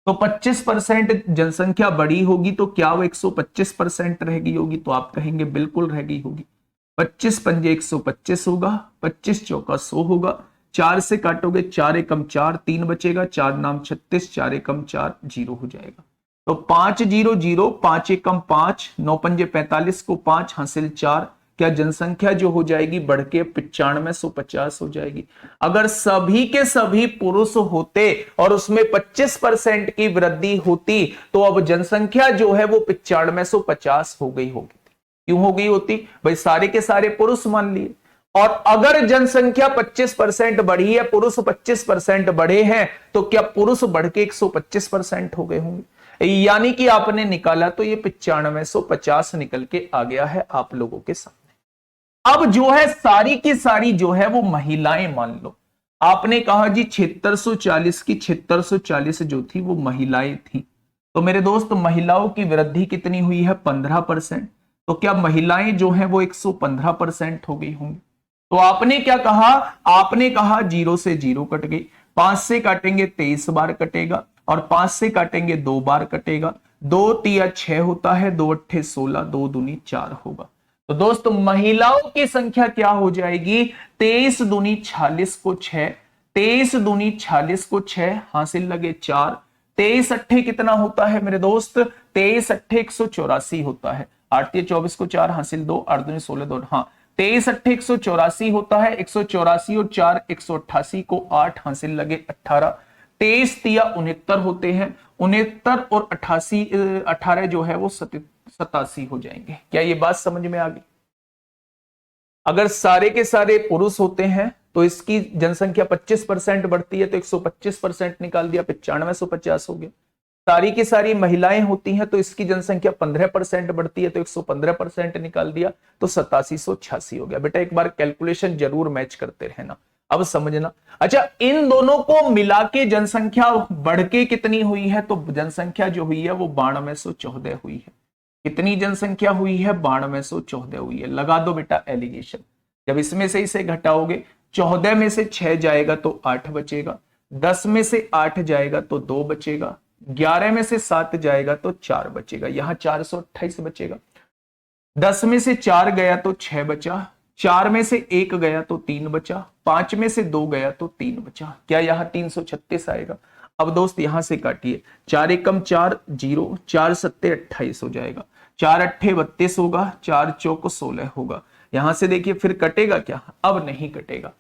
तो 25% जनसंख्या बड़ी होगी तो क्या वो 125% रह गई होगी? तो आप कहेंगे बिल्कुल रह गई होगी। 25 पंजे 125 होगा, 25 चौका 100 होगा, 4 से काटोगे 4 एकम 4, 3 बचेगा, 4 नाम 36, 4 एकम 4, 0 हो जाएगा। तो 5 0 0, 5 एकम 5, 9 पंजे 45 को 5 हासिल 4, क्या जनसंख्या जो हो जाएगी बढ़ के 9550 हो जाएगी। अगर सभी के सभी पुरुष होते और उसमें 25% की वृद्धि होती तो अब जनसंख्या जो है वो 9550 हो गई होगी। क्यों हो गई होती भाई? सारे के सारे पुरुष मान लिए, और अगर जनसंख्या 25% बढ़ी है, पुरुष 25% बढ़े हैं, तो क्या पुरुष बढ़ के 125% हो गए होंगे? यानी कि आपने निकाला तो ये 9550 निकल के आ गया है आप लोगों के सामने। अब जो है सारी की सारी जो है वो महिलाएं मान लो। आपने कहा जी 7640 की 7640 जो थी वो महिलाएं थी, तो मेरे दोस्त महिलाओं की वृद्धि कितनी हुई है? 15%। तो क्या महिलाएं जो है वो 115% हो गई होंगी? तो आपने क्या कहा? आपने कहा 0 से 0 कट गई, 5 से काटेंगे 23 बार कटेगा, और 5 से काटेंगे 2 बार कटेगा, 2 तिया 6 होता है, 2 अट्ठे 16, 2 दूनी 4 होगा। तो दोस्त महिलाओं की संख्या क्या हो जाएगी? 23 दूनी 46 को 6, 23 दूनी 46 को 6 हासिल लगे 4, 23 अट्ठे कितना होता है मेरे दोस्त? 23 अट्ठे 184 होता है, 8 तिया 24 को 4 हासिल 2, 8 दूनी 16, 2, हाँ 23 अट्ठे 184 होता है, 184 और 4 188 को 8 हासिल लगे 18, 23 तिया 69 होते हैं, 69 और 88 18 जो है वो 87 हो जाएंगे। क्या ये बात समझ में आ गई? अगर सारे के सारे पुरुष होते हैं तो इसकी जनसंख्या 25% बढ़ती है तो 125% निकाल दिया, 9550 हो गया। सारी की सारी महिलाएं होती हैं तो इसकी जनसंख्या 15% बढ़ती है तो 115% निकाल दिया, तो 8786 हो गया। बेटा एक बार कैलकुलेशन जरूर मैच करते रहना, अब समझना। अच्छा, इन दोनों को मिला के जनसंख्या बढ़ के कितनी हुई है? तो जनसंख्या जो हुई है वो 9214 हुई है। कितनी जनसंख्या हुई है? 9214 हुई है। लगा दो बेटा एलिगेशन। जब इसमें से इसे घटाओगे, 14 में से 6 जाएगा तो 8 बचेगा, 10 में से 8 जाएगा तो 2 बचेगा, 11 में से 7 जाएगा तो 4 बचेगा, यहां 428 बचेगा। 10 में से 4 गया तो 6 बचा, 4 में से 1 गया तो 3 बचा, 5 में से 2 गया तो 3 बचा। क्या यहां 336 आएगा? अब दोस्त यहां से काटिए, 4 एकम 4 0, 4 सत्ते 28 हो जाएगा, 4 अट्ठे 32 होगा, 4 चौक 16 होगा। यहां से देखिए फिर कटेगा क्या? अब नहीं कटेगा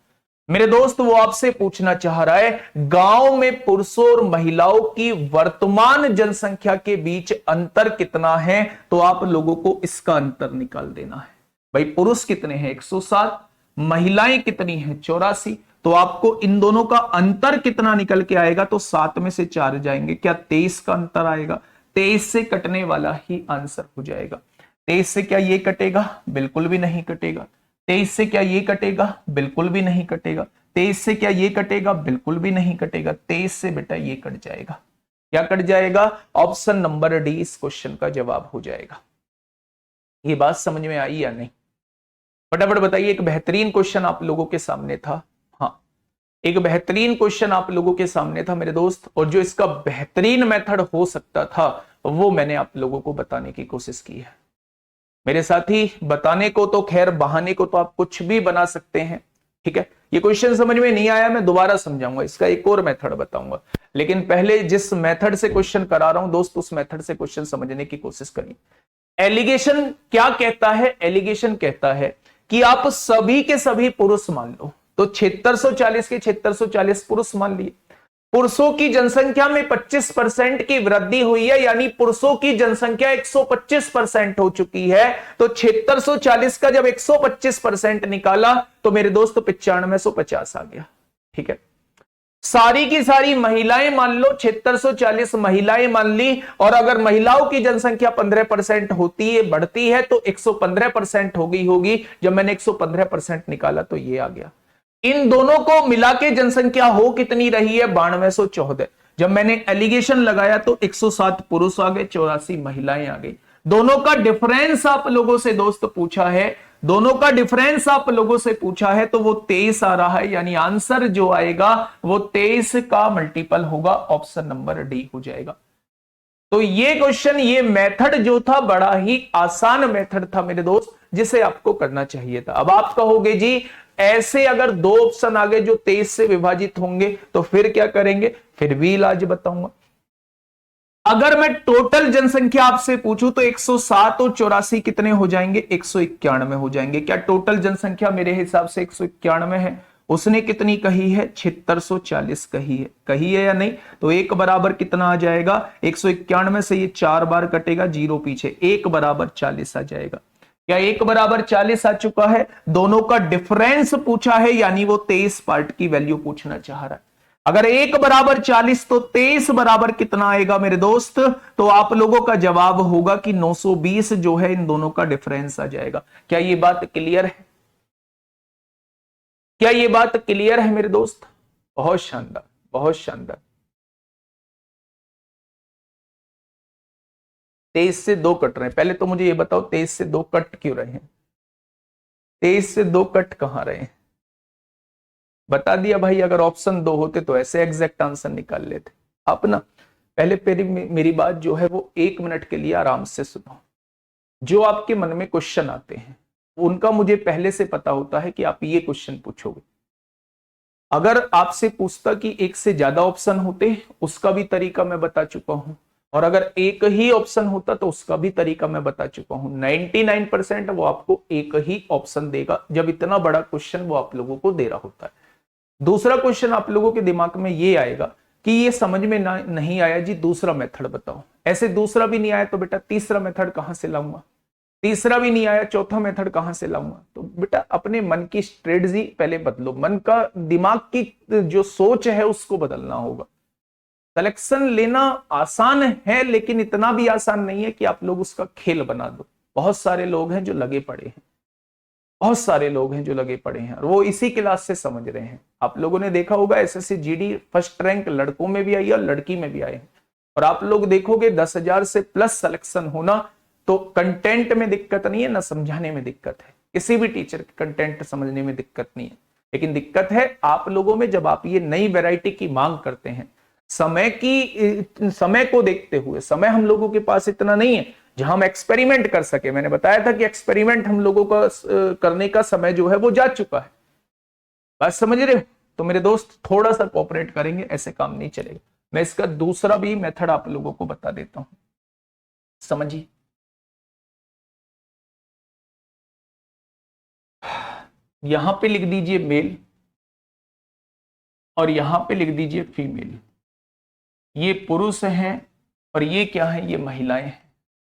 मेरे दोस्त। वो आपसे पूछना चाह रहा है गांव में पुरुषों और महिलाओं की वर्तमान जनसंख्या के बीच अंतर कितना है, तो आप लोगों को इसका अंतर निकाल देना है। भाई पुरुष कितने हैं? 107, महिलाएं कितनी हैं? 84। तो आपको इन दोनों का अंतर कितना निकल के आएगा? तो 7 में से 4 जाएंगे, क्या 23 का अंतर आएगा? 23 से कटने वाला ही आंसर हो जाएगा। 23 से क्या ये कटेगा? बिल्कुल भी नहीं कटेगा। 23 से क्या ये कटेगा? बिल्कुल भी नहीं कटेगा। 23 से क्या ये कटेगा? बिल्कुल भी नहीं कटेगा। 23 से बेटा ये कट जाएगा। क्या कट जाएगा? ऑप्शन नंबर डी इस क्वेश्चन का जवाब हो जाएगा। ये बात समझ में आई या नहीं? फटाफट बताइए। एक बेहतरीन क्वेश्चन आप लोगों के सामने था। हाँ, एक बेहतरीन क्वेश्चन आप लोगों के सामने था मेरे दोस्त, और जो इसका बेहतरीन मेथड हो सकता था वो मैंने आप लोगों को बताने की कोशिश की है। मेरे साथी, बताने को तो खैर, बहाने को तो आप कुछ भी बना सकते हैं, ठीक है। ये क्वेश्चन समझ में नहीं आया, मैं दोबारा समझाऊंगा, इसका एक और मेथड बताऊंगा, लेकिन पहले जिस मेथड से क्वेश्चन करा रहा हूं दोस्त, उस मेथड से क्वेश्चन समझने की कोशिश करिए। एलिगेशन क्या कहता है? एलिगेशन कहता है कि आप सभी के सभी पुरुष मान लो, तो 7640 के 7640 पुरुष मान लिए। पुरुषों की जनसंख्या में 25% की वृद्धि हुई है, यानी पुरुषों की जनसंख्या 125% हो चुकी है। तो 7640 का जब 125% निकाला तो मेरे दोस्त 9550 आ गया, ठीक है। सारी की सारी महिलाएं मान लो, 7640 महिलाएं मान ली, और अगर महिलाओं की जनसंख्या 15% होती है, बढ़ती है, तो 115% हो गई होगी। जब मैंने 115% निकाला तो ये आ गया। इन दोनों को मिला के जनसंख्या हो कितनी रही है? 9214। जब मैंने एलिगेशन लगाया तो 107 पुरुष आ गए, 84 महिलाएं आ गई। दोनों का डिफरेंस आप लोगों से दोस्त पूछा है, दोनों का डिफरेंस आप लोगों से पूछा है, तो वो 23 आ रहा है, यानी आंसर जो आएगा वो 23 का मल्टीपल होगा। ऑप्शन नंबर डी हो जाएगा। तो ये क्वेश्चन, ये मेथड जो था बड़ा ही आसान मेथड था मेरे दोस्त, जिसे आपको करना चाहिए था। अब आप कहोगे जी ऐसे अगर 2 ऑप्शन आ गए जो 23 से विभाजित होंगे तो फिर क्या करेंगे? फिर भी इलाज बताऊंगा। अगर मैं टोटल जनसंख्या आपसे पूछूं तो 107 और 84 कितने हो जाएंगे, 191 हो जाएंगे। क्या टोटल जनसंख्या मेरे हिसाब से 191 है? उसने कितनी कही है? 7640 कही है या नहीं? तो एक बराबर कितना आ जाएगा, 191 से ये 4 बार कटेगा, जीरो पीछे, एक बराबर 40 आ जाएगा। क्या एक बराबर 40 आ चुका है? दोनों का डिफरेंस पूछा है, यानी वो 23 पार्ट की वैल्यू पूछना चाह रहा है। अगर एक बराबर 40 तो 23 बराबर कितना आएगा मेरे दोस्त? तो आप लोगों का जवाब होगा कि 920 जो है इन दोनों का डिफरेंस आ जाएगा। क्या ये बात क्लियर है? क्या ये बात क्लियर है मेरे दोस्त? बहुत शानदार, बहुत शानदार। 23 से 2 कट रहे हैं। पहले तो मुझे ये बताओ 23 से 2 कट क्यों रहे हैं? 23 से 2 कट कहां रहे हैं? बता दिया भाई। अगर ऑप्शन 2 होते तो ऐसे एग्जैक्ट आंसर निकाल लेते आप ना। पहले मेरी बात जो है वो 1 मिनट के लिए आराम से सुनो। जो आपके मन में क्वेश्चन आते हैं उनका मुझे पहले से पता होता है कि आप ये क्वेश्चन पूछोगे। अगर आपसे पूछता कि एक से ज्यादा ऑप्शन होते, उसका भी तरीका मैं बता चुका हूं, और अगर एक ही ऑप्शन होता तो उसका भी तरीका मैं बता चुका हूं। 99% वो आपको एक ही ऑप्शन देगा जब इतना बड़ा क्वेश्चन वो आप लोगों को दे रहा होता है। दूसरा क्वेश्चन आप लोगों के दिमाग में ये आएगा कि ये समझ में नहीं आया जी, दूसरा मेथड बताओ। ऐसे दूसरा भी नहीं आया तो बेटा तीसरा मेथड कहां से लाऊंगा? तीसरा भी नहीं आया, चौथा मेथड कहां से लाऊंगा? तो बेटा अपने मन की स्ट्रेटजी पहले बदलो। मन का, दिमाग की जो सोच है उसको बदलना होगा। सिलेक्शन लेना आसान है, लेकिन इतना भी आसान नहीं है कि आप लोग उसका खेल बना दो। बहुत सारे लोग हैं जो लगे पड़े हैं, बहुत सारे लोग हैं जो लगे पड़े हैं, और वो इसी क्लास से समझ रहे हैं। आप लोगों ने देखा होगा एसएससी जीडी फर्स्ट रैंक लड़कों में भी आई है और लड़की में भी आए हैं। और आप लोग देखोगे 10,000 से प्लस सिलेक्शन होना, तो कंटेंट में दिक्कत नहीं है ना, समझाने में दिक्कत है। किसी भी टीचर के कंटेंट समझने में दिक्कत नहीं है, लेकिन दिक्कत है आप लोगों में जब आप ये नई वैरायटी की मांग करते हैं। समय को देखते हुए, समय हम लोगों के पास इतना नहीं है जहां हम एक्सपेरिमेंट कर सके। मैंने बताया था कि एक्सपेरिमेंट हम लोगों का करने का समय जो है वो जा चुका है। बात समझ रहे हो? तो मेरे दोस्त थोड़ा सा कोऑपरेट करेंगे, ऐसे काम नहीं चलेगा। मैं इसका दूसरा भी मेथड आप लोगों को बता देता हूं, समझिए। यहां पे लिख दीजिए मेल और यहां पे लिख दीजिए फीमेल। ये पुरुष हैं और ये क्या है, ये महिलाएं हैं।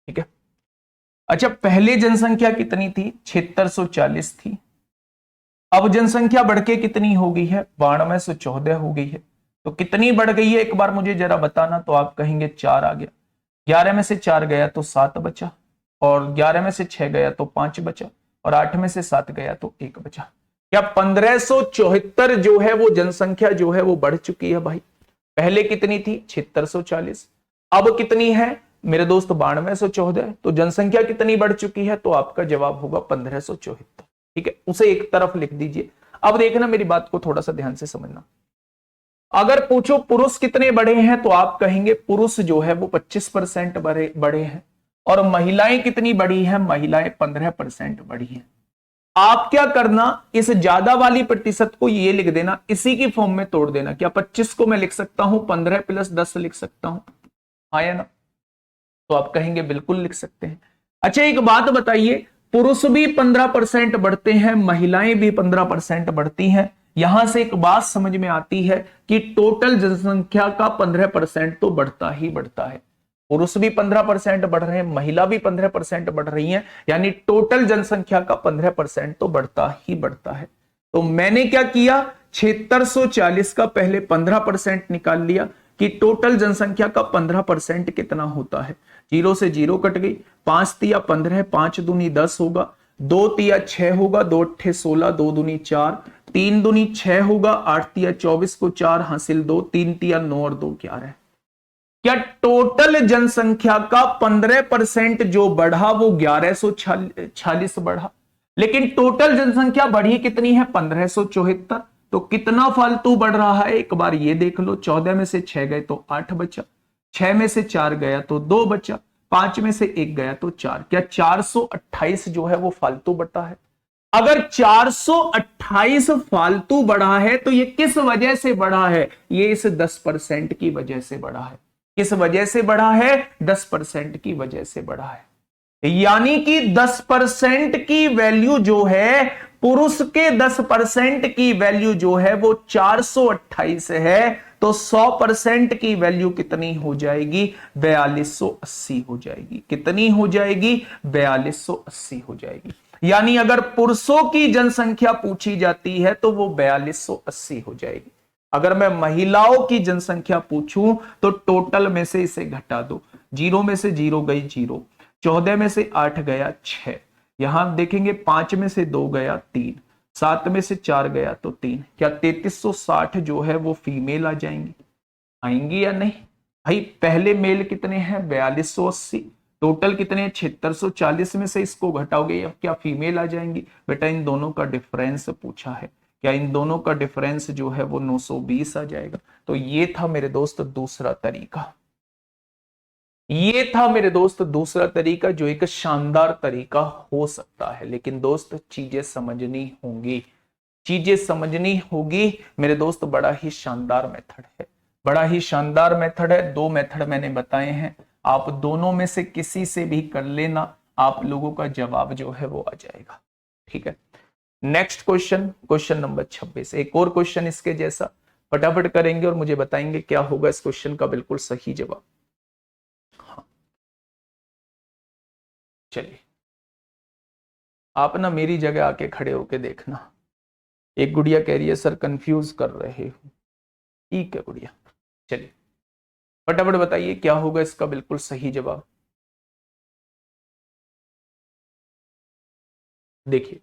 ठीक है। अच्छा, पहले जनसंख्या कितनी थी? 7640 थी। अब जनसंख्या बढ़ के कितनी हो गई है? 9214 हो गई है। तो कितनी बढ़ गई है एक बार मुझे जरा बताना। तो आप कहेंगे 4 आ गया, 11 में से 4 गया तो 7 बचा, और 11 में से 6 गया तो 5 बचा, और 8 में से 7 गया तो 1 बचा। क्या 1574 जो है वो जनसंख्या जो है वो बढ़ चुकी है भाई? पहले कितनी थी? 7640। अब कितनी है मेरे दोस्त? 9214। तो जनसंख्या कितनी बढ़ चुकी है? तो आपका जवाब होगा 1574। ठीक है, उसे एक तरफ लिख दीजिए। अब देखना, मेरी बात को थोड़ा सा ध्यान से समझना। अगर पूछो पुरुष कितने बढ़े हैं, तो आप कहेंगे पुरुष जो है वो 25% बढ़े हैं, और महिलाएं कितनी बढ़ी हैं? महिलाएं 15% बढ़ी हैं। आप क्या करना, इस ज्यादा वाली प्रतिशत को ये लिख देना, इसी की फॉर्म में तोड़ देना। क्या 25 को मैं लिख सकता हूं 15 + 10 लिख सकता हूं? आया ना? तो आप कहेंगे बिल्कुल लिख सकते हैं। अच्छा, एक बात बताइए, पुरुष भी 15% बढ़ते हैं, महिलाएं भी 15% बढ़ती हैं। यहां से एक बात समझ में आती है कि टोटल जनसंख्या का 15% तो बढ़ता ही बढ़ता है। पुरुष भी 15% बढ़ रहे हैं, महिला भी 15% बढ़ रही हैं, यानी टोटल जनसंख्या का 15% तो बढ़ता ही बढ़ता है। तो मैंने क्या किया, 7640 का पहले 15% निकाल लिया कि टोटल जनसंख्या का 15% कितना होता है। 0 से 0 कट गई, 5 तिया 15, 5 दूनी 10 होगा, 2 तिया 6 होगा, 2 अट्ठे 16, 2 दूनी 4, 3 दूनी 6 होगा, 8 तिया 24 को 4 हासिल 2, 3 तिया 9 और 2 11। क्या टोटल जनसंख्या का 15% जो बढ़ा वो 1146 बढ़ा, लेकिन टोटल जनसंख्या बढ़ी कितनी है? 1574। तो कितना फालतू बढ़ रहा है एक बार ये देख लो। 14 में से 6 गए तो 8 बचा, 6 में से 4 गया तो 2 बचा, 5 में से 1 गया तो 4। क्या 428 जो है वो फालतू बढ़ता है? अगर 428 फालतू बढ़ा है तो ये किस वजह से बढ़ा है? ये इस 10% की वजह से बढ़ा है। किस वजह से बढ़ा है? 10% की वजह से बढ़ा है। यानी कि 10% की वैल्यू जो है, पुरुष के 10% की वैल्यू जो है वो 428 है, तो 100% की वैल्यू कितनी हो जाएगी? 4280 हो जाएगी। कितनी हो जाएगी? 4280 हो जाएगी। यानी अगर पुरुषों की जनसंख्या पूछी जाती है तो वो 4280 हो जाएगी। अगर मैं महिलाओं की जनसंख्या पूछूं तो टोटल में से इसे घटा दो, 0 में से 0 गई 0, 14 में से 8 गया 6, यहां देखेंगे 5 में से 2 गया 3, 7 में से 4 गया तो 3, क्या 3360 जो है वो फीमेल आ जाएंगी? आएंगी या नहीं? भाई पहले मेल कितने हैं? 4280। टोटल कितने हैं? 7640 में से इसको घटाओगे या क्या फीमेल आ जाएंगी? बेटा इन दोनों का डिफरेंस पूछा है, क्या इन दोनों का डिफरेंस जो है वो 920 आ जाएगा? तो ये था मेरे दोस्त दूसरा तरीका। ये था मेरे दोस्त दूसरा तरीका, जो एक शानदार तरीका हो सकता है, लेकिन दोस्त चीजें समझनी होंगी, चीजें समझनी होगी मेरे दोस्त। बड़ा ही शानदार मेथड है, बड़ा ही शानदार मेथड है। 2 मेथड मैंने बताए हैं, आप दोनों में से किसी से भी कर लेना, आप लोगों का जवाब जो है वो आ जाएगा। ठीक है, नेक्स्ट क्वेश्चन, क्वेश्चन नंबर 26। एक और क्वेश्चन इसके जैसा, फटाफट करेंगे और मुझे बताएंगे क्या होगा इस क्वेश्चन का बिल्कुल सही जवाब। चलिए, आप ना मेरी जगह आके खड़े होके देखना। एक गुड़िया कह रही है सर कंफ्यूज कर रहे हो। ठीक है गुड़िया, चलिए फटाफट बताइए क्या होगा इसका बिल्कुल सही जवाब। देखिए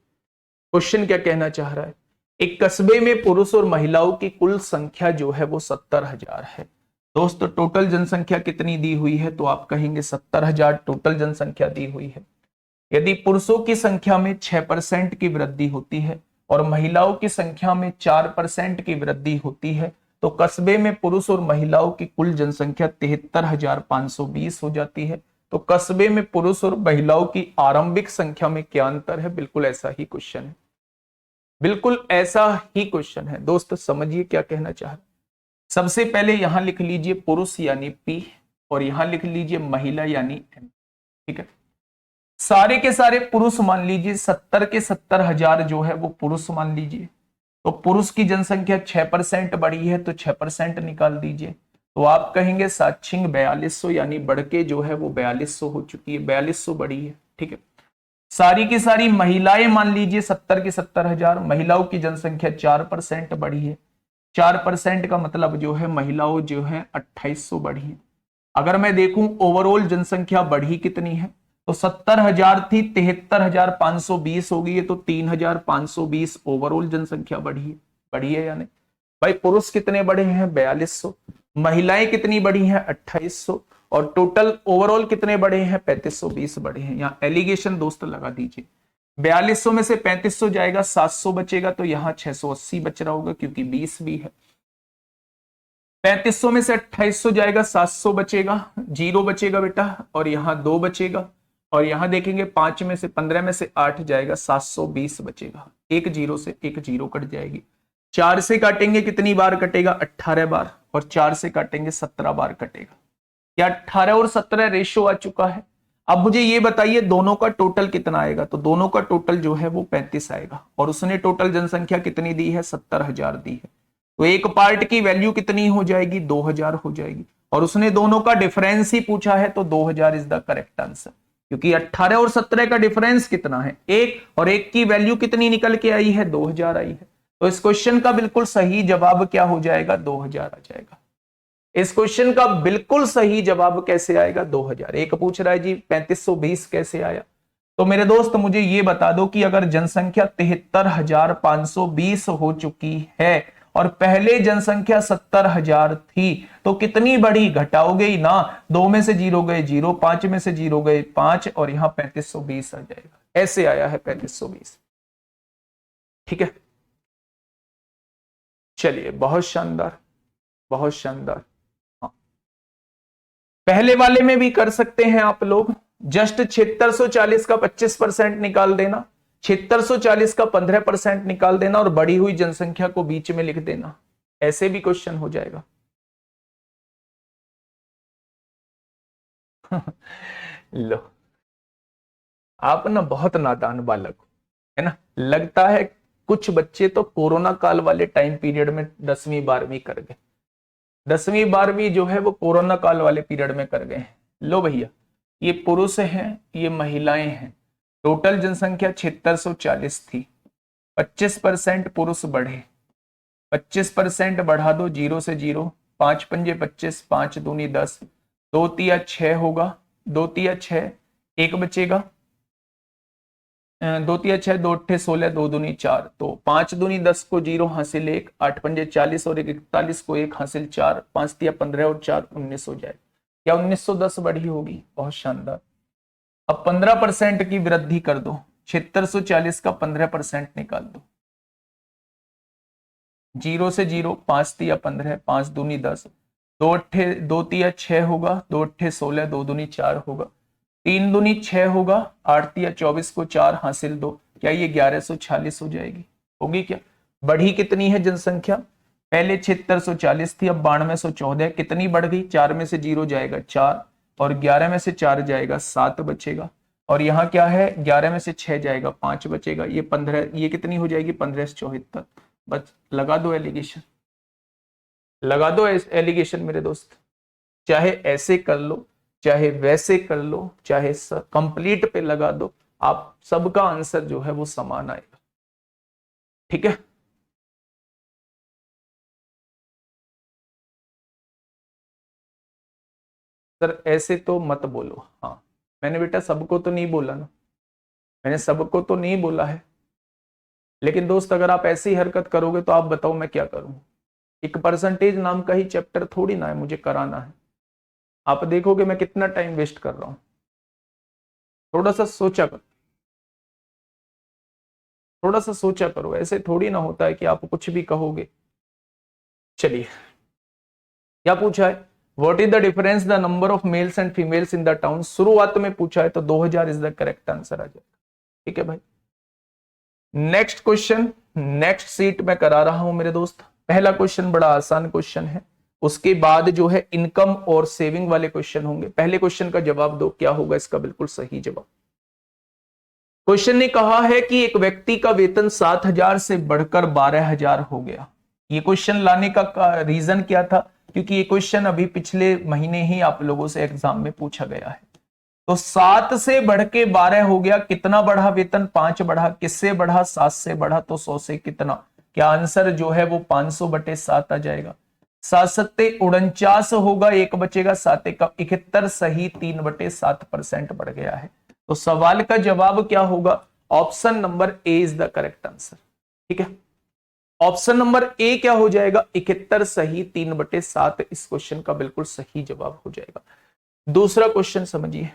क्वेश्चन क्या कहना चाह रहा है, एक कस्बे में पुरुष और महिलाओं की कुल संख्या जो है वो 70,000 है। दोस्तों टोटल जनसंख्या कितनी दी हुई है? तो आप कहेंगे 70,000 टोटल जनसंख्या दी हुई है। यदि पुरुषों की संख्या में 6% की वृद्धि होती है और महिलाओं की संख्या में 4% की वृद्धि होती है, तो कस्बे में पुरुष और महिलाओं की कुल जनसंख्या 73,520 हो जाती है। तो कस्बे में पुरुष और महिलाओं की आरंभिक संख्या में क्या अंतर है? बिल्कुल ऐसा ही क्वेश्चन है, बिल्कुल ऐसा ही क्वेश्चन है। दोस्त समझिए क्या कहना चाह रहे। सबसे पहले यहां लिख लीजिए पुरुष यानी P, और यहां लिख लीजिए महिला यानी M। ठीक है, सारे के सारे पुरुष मान लीजिए, 70 के 70,000 जो है वो पुरुष मान लीजिए। तो पुरुष की जनसंख्या 6% बढ़ी है, तो 6% निकाल दीजिए। तो आप कहेंगे 7×4200, यानी बढ़ के जो है वो 4200 हो चुकी है, 4200 बढ़ी है। ठीक है, सारी की सारी महिलाएं मान लीजिए 70 के 70,000, महिलाओं की जनसंख्या 4% बढ़ी है। 4% का मतलब जो है महिलाओं जो है 2800 बढ़ी है। अगर मैं देखूं ओवरऑल जनसंख्या बढ़ी कितनी है, तो 70,000 थी, 73,520 हो गई है, तो 3,520 ओवरऑल जनसंख्या बढ़ी है या नहीं? भाई पुरुष कितने बढ़े हैं? 4200, महिलाएं कितनी बढ़ी हैं? 2800, और टोटल ओवरऑल कितने बढ़े हैं? 3520 बढ़े हैं। यहाँ एलिगेशन दोस्त लगा दीजिए, 4200 में से 3500 जाएगा, 700 बचेगा, तो यहाँ 680 बच रहा होगा क्योंकि 20 भी है। 3500 में से 2800 जाएगा, 700 बचेगा, 0 बचेगा बेटा, और यहां 2 बचेगा, और यहां देखेंगे 5 में से 15 में से 8 जाएगा, 720 बचेगा। एक जीरो से एक जीरो कट जाएगी। 4 से काटेंगे कितनी बार कटेगा? 18 बार, और 4 से काटेंगे 17 बार कटेगा। क्या 18 और 17 रेशो आ चुका है? अब मुझे ये बताइए दोनों का टोटल कितना आएगा? तो दोनों का टोटल जो है वो 35 आएगा, और उसने टोटल जनसंख्या कितनी दी है? 70,000 दी है। तो एक पार्ट की वैल्यू कितनी हो जाएगी? 2000 हो जाएगी, और उसने दोनों का डिफरेंस ही पूछा है, तो 2000 इज द करेक्ट आंसर। क्योंकि 18 और 17 का डिफरेंस कितना है? 1, और 1 की वैल्यू कितनी निकल के आई है? 2000 आई है। तो इस क्वेश्चन का बिल्कुल सही जवाब क्या हो जाएगा? 2000 आ जाएगा। इस क्वेश्चन का बिल्कुल सही जवाब कैसे आएगा? 2000। एक पूछ रहा है जी 3520 कैसे आया? तो मेरे दोस्त मुझे ये बता दो कि अगर जनसंख्या 73,520 हो चुकी है और पहले जनसंख्या 70,000 थी, तो कितनी बढ़ी? घटाओगे ही ना, 2 में से 0 गए 0, 5 में से 0 गए 5, और यहां 3520 आ जाएगा। ऐसे आया है 3520। ठीक है, चलिए बहुत शानदार, बहुत शानदार। हाँ, पहले वाले में भी कर सकते हैं आप लोग, जस्ट 7640 का 25% निकाल देना, 7640 का 15% निकाल देना, और बढ़ी हुई जनसंख्या को बीच में लिख देना, ऐसे भी क्वेश्चन हो जाएगा। लो, आप ना बहुत नादान बालक हो, है ना। लगता है कुछ बच्चे तो कोरोना काल वाले टाइम पीरियड में 10वीं 12वीं कर गए। 10वीं 12वीं जो है वो कोरोना काल वाले पीरियड में कर गए हैं। लो भैया, ये पुरुष हैं, ये महिलाएं हैं। टोटल जनसंख्या 7640 थी। 25% पुरुष बढ़े, 25% बढ़ा दो, जीरो से जीरो, 5 पंजे 25, 5 दूनी 10, दो तिया 6 होगा, दो तिया 6, एक बचेगा, दो तिया 6, 2 अट्ठे 16, 2 दूनी 4, तो 5 दूनी 10 को जीरो हासिल 1, 8 पंजे 40 और 1 41 को 1 हासिल 4, 5 तिया 15 और 4 19 हो जाए। क्या 1910 बढ़ी होगी? बहुत शानदार। अब 15% की वृद्धि कर दो, 7640 का 15% निकाल दो, जीरो से जीरो, 5 तिया 15, 5 दूनी 10, 2 तिया 6 होगा, 2 अट्ठे 16, 2 दूनी 4 होगा, 3 दूनी 6 होगा, 8 तिया 24 को 4 हासिल 2, क्या ये 1146 हो जाएगी? होगी क्या? बढ़ी कितनी है जनसंख्या? पहले 7640 थी, अब 9214, कितनी बढ़ गई? 4 में से 0 जाएगा 4, और 11 में से 4 जाएगा 7 बचेगा, और यहाँ क्या है? 11 में से 6 जाएगा 5 बचेगा, ये 15, ये कितनी हो जाएगी? 15 से 74। बस लगा दो एलिगेशन, लगा दो एलिगेशन मेरे दोस्त। चाहे ऐसे कर लो, चाहे वैसे कर लो, चाहे कंप्लीट पे लगा दो, आप सबका आंसर जो है वो समान आएगा। ठीक है, सर ऐसे तो मत बोलो। हाँ, मैंने बेटा सबको तो नहीं बोला ना, मैंने सबको तो नहीं बोला है, लेकिन दोस्त अगर आप ऐसी हरकत करोगे तो आप बताओ मैं क्या करूं? एक परसेंटेज नाम का ही चैप्टर थोड़ी ना है मुझे कराना है। आप देखोगे मैं कितना टाइम वेस्ट कर रहा हूं। थोड़ा सा सोचा करो, थोड़ा सा सोचा करो, ऐसे थोड़ी ना होता है कि आप कुछ भी कहोगे। चलिए, क्या पूछा है? What is the difference the number of males and females in the town? शुरुआत में पूछा है तो 2000 इज द करेक्ट आंसर आ जाएगा। ठीक है भाई, नेक्स्ट क्वेश्चन, नेक्स्ट सीट में करा रहा हूं मेरे दोस्त। पहला क्वेश्चन बड़ा आसान क्वेश्चन है, उसके बाद जो है इनकम और सेविंग वाले क्वेश्चन होंगे। पहले क्वेश्चन का जवाब दो, क्या होगा इसका बिल्कुल सही जवाब। क्वेश्चन ने कहा है कि एक व्यक्ति का वेतन 7,000 से बढ़कर 12,000 हो गया। ये क्वेश्चन लाने का रीजन क्या था? क्योंकि ये क्वेश्चन अभी पिछले महीने ही आप लोगों से एग्जाम में पूछा गया है। तो 7 से बढ़ के 12 हो गया, कितना बढ़ा वेतन? 5 बढ़ा। किससे बढ़ा? 7 से बढ़ा, तो 100 से कितना? क्या आंसर जो है वो 500/7 आ जाएगा। 7 7 49 होगा, एक बचेगा, 7 1 71, सही 3/7% बढ़ गया है। तो सवाल का जवाब क्या होगा? Option number A is the correct answer. ठीक है, ऑप्शन नंबर ए क्या हो जाएगा? 71, सही 3/7 इस क्वेश्चन का बिल्कुल सही जवाब हो जाएगा। दूसरा क्वेश्चन समझिए,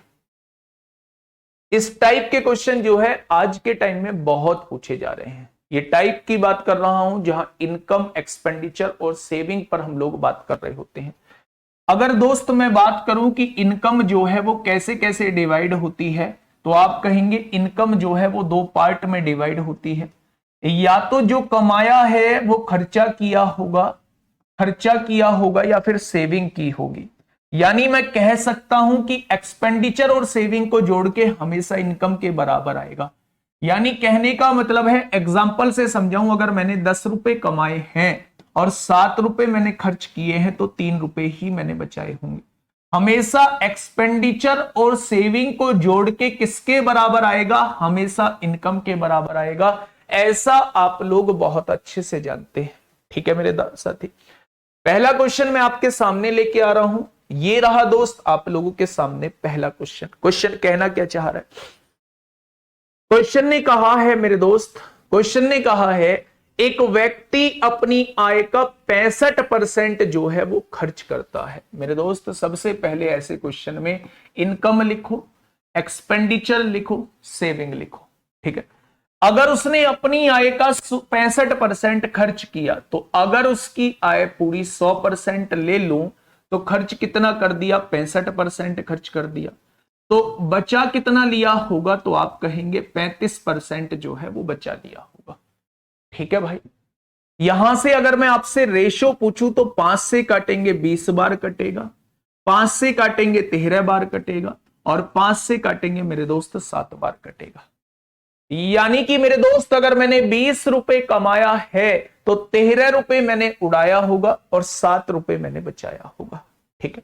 इस टाइप के क्वेश्चन जो है आज के टाइम में बहुत पूछे जा रहे हैं। ये टाइप की बात कर रहा हूं जहां इनकम, एक्सपेंडिचर और सेविंग पर हम लोग बात कर रहे होते हैं। अगर दोस्त मैं बात करूं कि इनकम जो है वो कैसे कैसे डिवाइड होती है, तो आप कहेंगे इनकम जो है वो 2 पार्ट में डिवाइड होती है। या तो जो कमाया है वो खर्चा किया होगा, खर्चा किया होगा, या फिर सेविंग की होगी। यानी मैं कह सकता हूं कि एक्सपेंडिचर और सेविंग को जोड़ के हमेशा इनकम के बराबर आएगा। यानी कहने का मतलब है, एग्जाम्पल से समझाऊं, अगर मैंने 10 रुपए कमाए हैं और 7 रुपए मैंने खर्च किए हैं, तो 3 रुपए ही मैंने बचाए होंगे। हमेशा एक्सपेंडिचर और सेविंग को जोड़ के किसके बराबर आएगा? हमेशा इनकम के बराबर आएगा। ऐसा आप लोग बहुत अच्छे से जानते हैं। ठीक है मेरे साथी, पहला क्वेश्चन मैं आपके सामने लेके आ रहा हूं। ये रहा दोस्त आप लोगों के सामने पहला क्वेश्चन। क्वेश्चन कहना क्या चाह रहा है? क्वेश्चन ने कहा है मेरे दोस्त, क्वेश्चन ने कहा है एक व्यक्ति अपनी आय का 65% जो है वो खर्च करता है। मेरे दोस्त सबसे पहले ऐसे क्वेश्चन में इनकम लिखो, एक्सपेंडिचर लिखो, सेविंग लिखो। ठीक है, अगर उसने अपनी आय का 65% खर्च किया, तो अगर उसकी आय पूरी 100% ले लूं तो खर्च कितना कर दिया? 65% खर्च कर दिया। तो बचा कितना लिया होगा? तो आप कहेंगे 35% जो है वो बचा लिया होगा। ठीक है भाई, यहां से अगर मैं आपसे रेशो पूछूं तो 5 से काटेंगे 20 बार कटेगा, 5 से काटेंगे 13 बार कटेगा, और 5 से काटेंगे मेरे दोस्त 7 बार कटेगा। यानी कि मेरे दोस्त अगर मैंने 20 रुपए कमाया है तो 13 रुपए मैंने उड़ाया होगा और 7 रुपए मैंने बचाया होगा। ठीक है,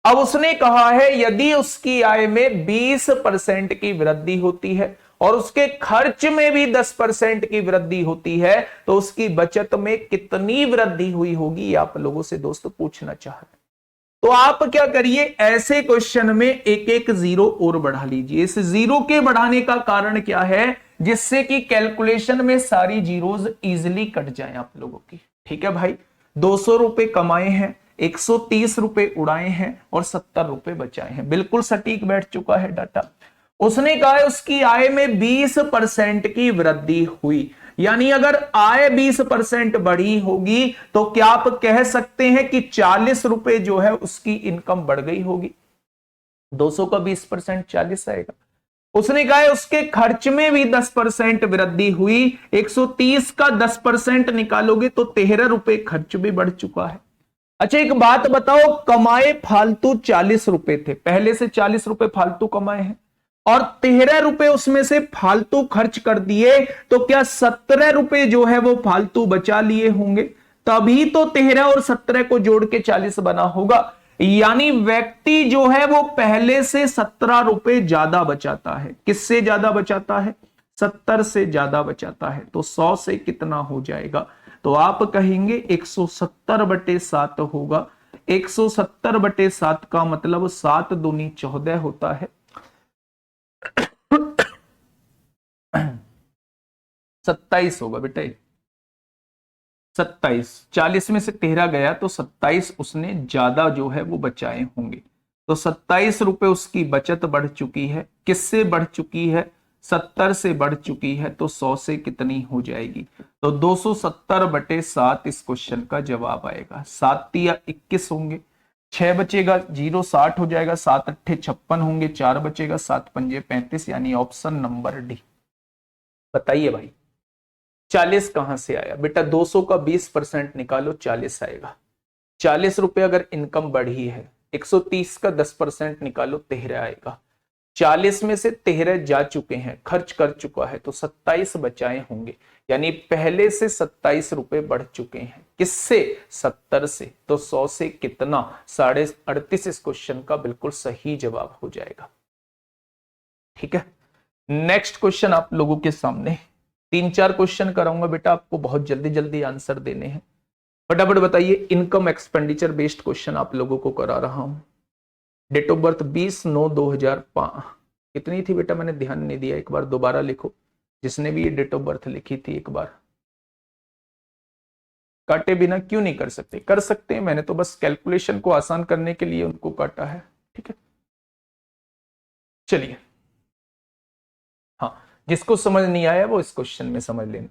अब उसने कहा है यदि उसकी आय में 20% की वृद्धि होती है और उसके खर्च में भी 10% की वृद्धि होती है तो उसकी बचत में कितनी वृद्धि हुई होगी, ये आप लोगों से दोस्तों पूछना चाह रहे हैं। तो आप क्या करिए, ऐसे क्वेश्चन में एक एक जीरो और बढ़ा लीजिए। इस जीरो के बढ़ाने का कारण क्या है, जिससे कि कैलकुलेशन में सारी जीरोज इजिली कट जाए आप लोगों की। ठीक है भाई, 200 रुपए कमाए हैं, 130 रुपए उड़ाए हैं और 70 रुपए बचाए हैं, बिल्कुल सटीक बैठ चुका है डाटा। उसने कहा है उसकी आय में 20% की वृद्धि हुई, यानी अगर आय 20% बढ़ी होगी तो क्या आप कह सकते हैं कि 40 रुपए जो है उसकी इनकम बढ़ गई होगी। 200 का 20% 40 आएगा। उसने कहा है उसके खर्च में भी 10% वृद्धि हुई, 130 का 10% निकालोगे तो 13 रुपए खर्च भी बढ़ चुका है। अच्छा एक बात बताओ, कमाए फालतू 40 रुपए थे, पहले से 40 रुपए फालतू कमाए हैं और 13 रुपए उसमें से फालतू खर्च कर दिए, तो क्या 17 रुपए जो है वो फालतू बचा लिए होंगे, तभी तो 13 और 17 को जोड़ के 40 बना होगा। यानी व्यक्ति जो है वो पहले से 17 रुपए ज्यादा बचाता है। किससे ज्यादा बचाता है? 70 से ज्यादा बचाता है। तो 100 से कितना हो जाएगा? तो आप कहेंगे 170/7 होगा। 170/7 का मतलब 7 दूनी 14 होता है। 27 होगा बेटा, 27। 40 में से 13 गया तो 27 उसने ज्यादा जो है वो बचाए होंगे। तो 27 रुपए उसकी बचत बढ़ चुकी है। किससे बढ़ चुकी है? 70 से बढ़ चुकी है। तो 100 से कितनी हो जाएगी? तो 270/7 इस क्वेश्चन का जवाब आएगा। 7 या 21 होंगे, 6 बचेगा, 0 60 हो जाएगा, 7 8 56 होंगे, 4 बचेगा, 7 5 35, यानी ऑप्शन नंबर डी। बताइए भाई 40 कहां से आया? बेटा 200 का 20% निकालो, 40 आएगा। 40 रुपए अगर इनकम बढ़ी है, 130 का 10% निकालो, 13 आएगा। 40 में से 13 जा चुके हैं, खर्च कर चुका है, तो 27 बचाए होंगे, यानी पहले से 27 रुपए बढ़ चुके हैं। किससे? 70 से। तो 100 से कितना? 38.5 इस क्वेश्चन का बिल्कुल सही जवाब हो जाएगा। ठीक है, नेक्स्ट क्वेश्चन आप लोगों के सामने 3-4 क्वेश्चन कराऊंगा बेटा, आपको बहुत जल्दी जल्दी आंसर देने हैं। फटाफट बताइए। इनकम एक्सपेंडिचर बेस्ड क्वेश्चन आप लोगों को करा रहा हूं। डेट ऑफ बर्थ 20/9/2005 कितनी थी बेटा? मैंने ध्यान नहीं दिया, एक बार दोबारा लिखो। जिसने भी ये डेट ऑफ बर्थ लिखी थी एक बार। काटे बिना क्यों नहीं कर सकते? कर सकते हैं, मैंने तो बस कैलकुलेशन को आसान करने के लिए उनको काटा है। ठीक है, चलिए। हाँ, जिसको समझ नहीं आया वो इस क्वेश्चन में समझ लेना।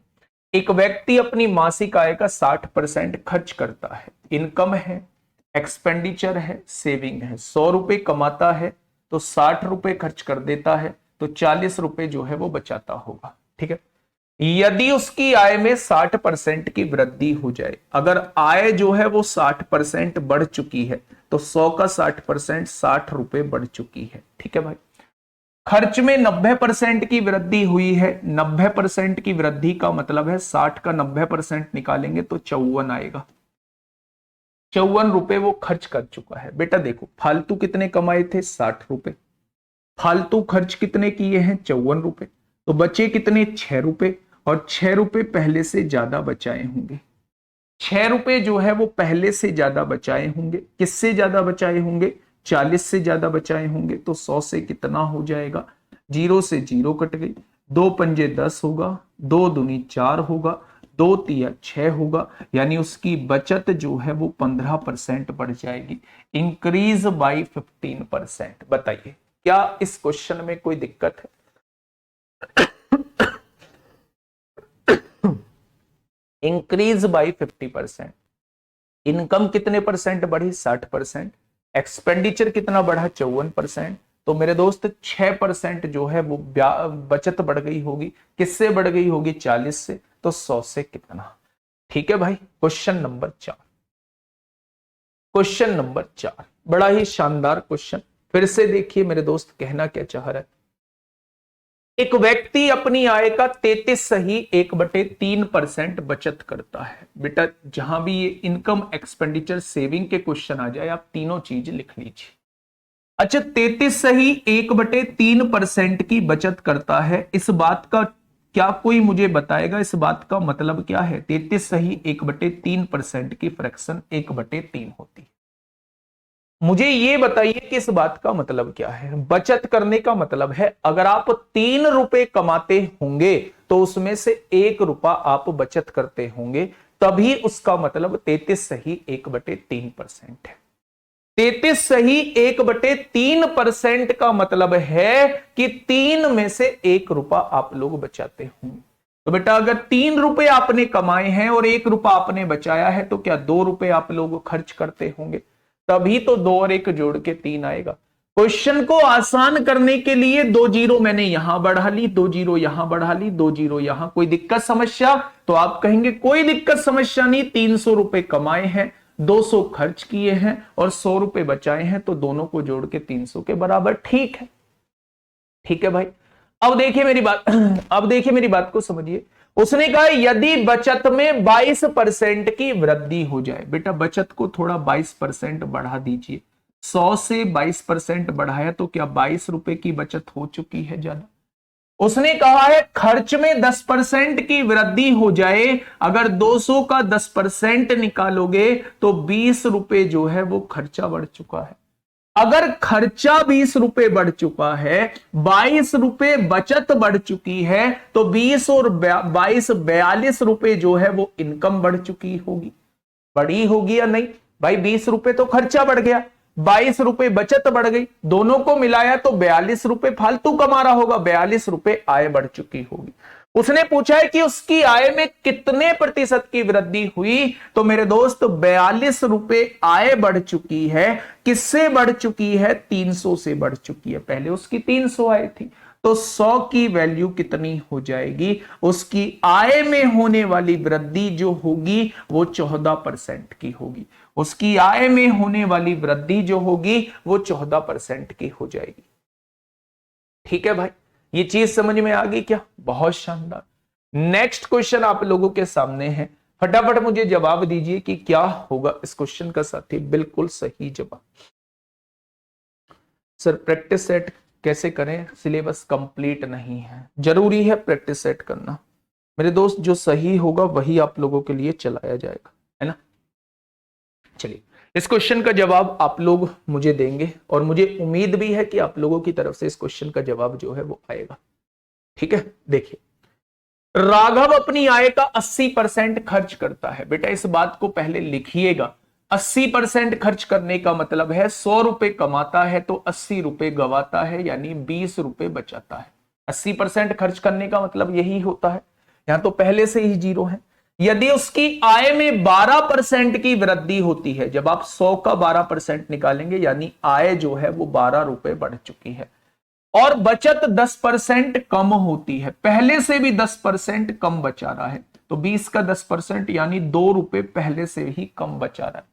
एक व्यक्ति अपनी मासिक आय का 60% खर्च करता है। इनकम है, एक्सपेंडिचर है, सेविंग है। 100 रुपए कमाता है तो 60 रुपए खर्च कर देता है, तो 40 रुपए जो है वो बचाता होगा। ठीक है, यदि उसकी आय में 60% की वृद्धि हो जाए, अगर आय जो है वो 60% बढ़ चुकी है तो 100 का 60% 60 रुपए बढ़ चुकी है। ठीक है भाई, खर्च में 90% की वृद्धि हुई है। 90% की वृद्धि का मतलब है 60 का 90% निकालेंगे तो 54 आएगा। 54 रुपए वो खर्च कर चुका है। बेटा देखो, फालतू कितने कमाए थे? 60 रुपए। फालतू खर्च कितने किए हैं? 54 रुपए। तो बचे कितने? 6 रुपए। और 6 रुपए पहले से ज्यादा बचाए होंगे। 6 रुपए जो है वो पहले से ज्यादा बचाए होंगे। किससे ज्यादा बचाए होंगे? 40 से ज्यादा बचाए होंगे। तो 100 से कितना हो जाएगा? 0 से 0 कट गई, 2 पंजे 10 होगा, 2 दूनी 4 होगा, 2 तिया 6 होगा, यानी उसकी बचत जो है वो 15% बढ़ जाएगी। Increase by 15%। बताइए क्या इस क्वेश्चन में कोई दिक्कत है? Increase by 50%। इनकम कितने परसेंट बढ़ी? 60%। एक्सपेंडिचर कितना बढ़ा? 54%। तो मेरे दोस्त 6% जो है वो बचत बढ़ गई होगी। किससे बढ़ गई होगी? 40 से। तो 100 से कितना? ठीक है भाई, क्वेश्चन नंबर 4। क्वेश्चन नंबर 4, बड़ा ही शानदार क्वेश्चन। फिर से देखिए मेरे दोस्त कहना क्या चाह रहा है। एक व्यक्ति अपनी आय का 33.1/3% बचत करता है। बेटा जहां भी ये इनकम एक्सपेंडिचर सेविंग के क्वेश्चन आ जाए आप तीनों चीज लिख लीजिए। अच्छा 33.1/3% की बचत करता है, इस बात का क्या कोई मुझे बताएगा, इस बात का मतलब क्या है? 33.1/3% की फ्रैक्शन 1/3 होती है। मुझे ये बताइए कि इस बात का मतलब क्या है। बचत करने का मतलब है अगर आप 3 रुपए कमाते होंगे तो उसमें से 1 रुपया आप बचत करते होंगे, तभी उसका मतलब 33.1/3% है। 33.1/3% का मतलब है कि 3 में से 1 रुपया आप लोग बचाते होंगे। तो बेटा अगर 3 रुपए आपने कमाए हैं और 1 रुपया आपने बचाया है तो क्या 2 रुपए आप लोग खर्च करते होंगे? तभी तो 2 और 1 जोड़ के 3 आएगा। क्वेश्चन को आसान करने के लिए 2 जीरो मैंने यहां बढ़ा ली, 2 जीरो यहां बढ़ा ली, 2 जीरो यहां। कोई दिक्कत समस्या? तो आप कहेंगे कोई दिक्कत समस्या नहीं, 300 रुपए कमाए हैं, 200 खर्च किए हैं और 100 रुपए बचाए हैं, तो दोनों को जोड़ के 300 के बराबर। ठीक है, ठीक है भाई। अब देखिए मेरी बात अब देखिए मेरी बात को समझिए। उसने कहा यदि बचत में 22% की वृद्धि हो जाए। बेटा बचत को थोड़ा 22% बढ़ा दीजिए। 100 से 22% बढ़ाया तो क्या 22 रुपए की बचत हो चुकी है ज्यादा? उसने कहा है खर्च में 10% की वृद्धि हो जाए। अगर 200 का 10% निकालोगे तो 20 रुपए जो है वो खर्चा बढ़ चुका है। अगर खर्चा 20 रुपए बढ़ चुका है, 22 रुपए बचत बढ़ चुकी है, तो 20 और 22 42 रुपए जो है वो इनकम बढ़ चुकी होगी। बढ़ी होगी या नहीं भाई? 20 रुपए तो खर्चा बढ़ गया, 22 रुपए बचत बढ़ गई, दोनों को मिलाया तो 42 रुपए फालतू कमा रहा होगा, 42 रुपए आय बढ़ चुकी होगी। उसने पूछा है कि उसकी आय में कितने प्रतिशत की वृद्धि हुई? तो मेरे दोस्त 42 रुपए आय बढ़ चुकी है। किससे बढ़ चुकी है? 300 से बढ़ चुकी है। पहले उसकी 300 आय थी, तो 100 की वैल्यू कितनी हो जाएगी? उसकी आय में होने वाली वृद्धि जो होगी वो 14% की होगी। उसकी आय में होने वाली वृद्धि जो होगी वो 14% की हो जाएगी। ठीक है भाई, ये चीज समझ में आ गई क्या? बहुत शानदार। नेक्स्ट क्वेश्चन आप लोगों के सामने है, फटाफट मुझे जवाब दीजिए कि क्या होगा इस क्वेश्चन का साथी। बिल्कुल सही जवाब। सर प्रैक्टिस सेट कैसे करें? सिलेबस कंप्लीट नहीं है, जरूरी है प्रैक्टिस सेट करना मेरे दोस्त। जो सही होगा वही आप लोगों के लिए चलाया जाएगा, है ना। चलिए इस क्वेश्चन का जवाब आप लोग मुझे देंगे और मुझे उम्मीद भी है कि आप लोगों की तरफ से इस क्वेश्चन का जवाब जो है वो आएगा। ठीक है, देखिए राघव अपनी आय का 80% खर्च करता है। बेटा इस बात को पहले लिखिएगा। 80% खर्च करने का मतलब है 100 रुपए कमाता है तो 80 रुपए गवाता है, यानी 20 रुपए बचाता है। 80% खर्च करने का मतलब यही होता है। यहां तो पहले से ही जीरो है। यदि उसकी आय में 12% की वृद्धि होती है, जब आप 100 का 12% निकालेंगे यानी आय जो है वो 12 रुपए बढ़ चुकी है, और बचत 10% कम होती है, पहले से भी 10% कम बचा रहा है, तो 20 का 10% यानी 2 रुपए पहले से ही कम बचा रहा है,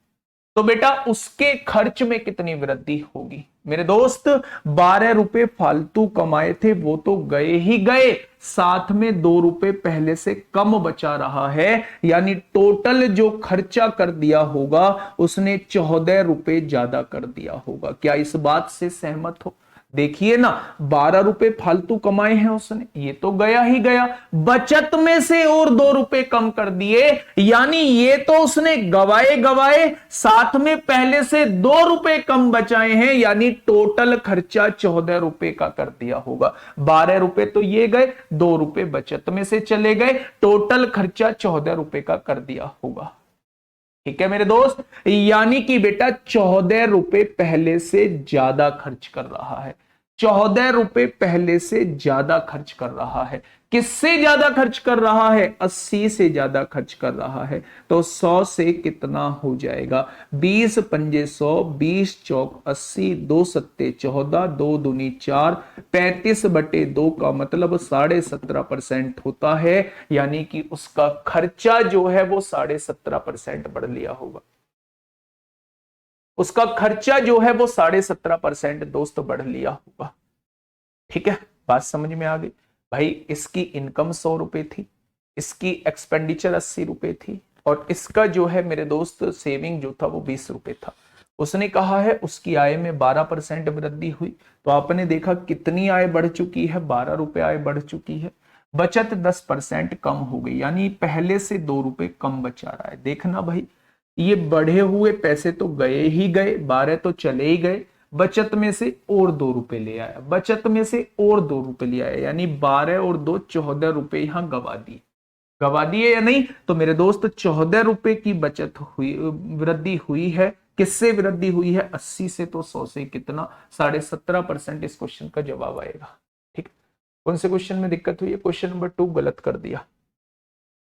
तो बेटा उसके खर्च में कितनी वृद्धि होगी? मेरे दोस्त 12 रुपए फालतू कमाए थे वो तो गए ही गए, साथ में 2 रुपए पहले से कम बचा रहा है, यानी टोटल जो खर्चा कर दिया होगा उसने 14 रुपए ज्यादा कर दिया होगा। क्या इस बात से सहमत हो? देखिए ना, 12 रुपए फालतू कमाए हैं उसने, ये तो गया ही गया, बचत में से और 2 रुपए कम कर दिए, यानी ये तो उसने गवाए गवाए, साथ में पहले से 2 रुपए कम बचाए हैं, यानी टोटल खर्चा 14 रुपए का कर दिया होगा। 12 रुपए तो ये गए, 2 रुपए बचत में से चले गए, टोटल खर्चा 14 रुपए का कर दिया होगा। ठीक है मेरे दोस्त, यानी कि बेटा 14 रुपए पहले से ज्यादा खर्च कर रहा है। 14 रुपए पहले से ज्यादा खर्च कर रहा है। किससे ज्यादा खर्च कर रहा है? 80 से ज्यादा खर्च कर रहा है। तो 100 से कितना हो जाएगा? 20 पंजे 100, 20 चौक 80, 2 सत्ते 14, 2 दूनी 4, 35/2 का मतलब 17.5% होता है, यानी कि उसका खर्चा जो है वो 17.5% बढ़ लिया होगा। उसका खर्चा जो है वो 17.5% दोस्त बढ़ लिया होगा। ठीक है, बात समझ में आ गई भाई। इसकी इनकम 100 रुपए थी, इसकी एक्सपेंडिचर 80 रुपए थी, और इसका जो है मेरे दोस्त सेविंग जो था वो 20 रुपए था। उसने कहा है उसकी आय में 12% वृद्धि हुई। तो आपने देखा कितनी आय बढ़ चुकी है, 12 रुपए आय बढ़ चुकी है। बचत 10% कम हो गई, यानी पहले से 2 रुपए कम बचा रहा है। देखना भाई, ये बढ़े हुए पैसे तो गए ही गए, 12 तो चले ही गए, बचत में से और 2 रुपए ले आया, बचत में से और 2 रुपए ले आया, यानी 12 और 2 14 रुपए यहां गवा दिए। गवा दिए या नहीं? तो मेरे दोस्त 14 रुपए की बचत हुई, वृद्धि हुई है। किससे वृद्धि हुई है? 80 से, तो 100 से कितना? 17.5% इस क्वेश्चन का जवाब आएगा। ठीक, कौन से क्वेश्चन में दिक्कत हुई है? क्वेश्चन नंबर 2 गलत कर दिया।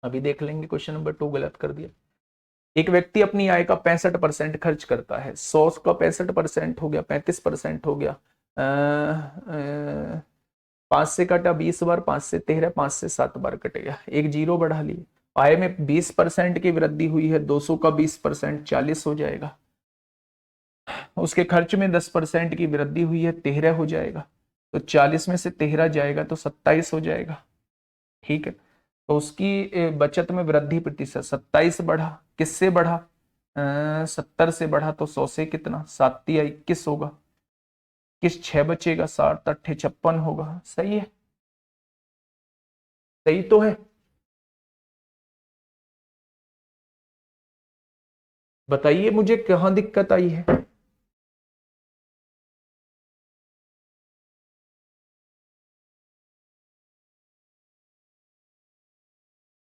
अभी देख लेंगे, क्वेश्चन नंबर 2 गलत कर दिया। एक व्यक्ति अपनी आय का 65% खर्च करता है। 100 का 65% हो गया, 35% हो गया। 5 से काटा 20 बार, 5 से 13, 5 से 7 बार कट गया, एक जीरो बढ़ा लिए। आय में 20% की वृद्धि हुई है, 200 का 20% 40 हो जाएगा। उसके खर्च में 10% की वृद्धि हुई है, 13 हो जाएगा। तो 40 में से 13 जाएगा तो 27 हो जाएगा। ठीक है, तो उसकी बचत में वृद्धि प्रतिशत 27 बढ़ा। किससे बढ़ा? 70 से बढ़ा, तो 100 से कितना? 7 या 21 होगा। किस 6 बचेगा? 7 8 56 होगा। सही है, सही तो है। बताइए मुझे कहां दिक्कत आई है।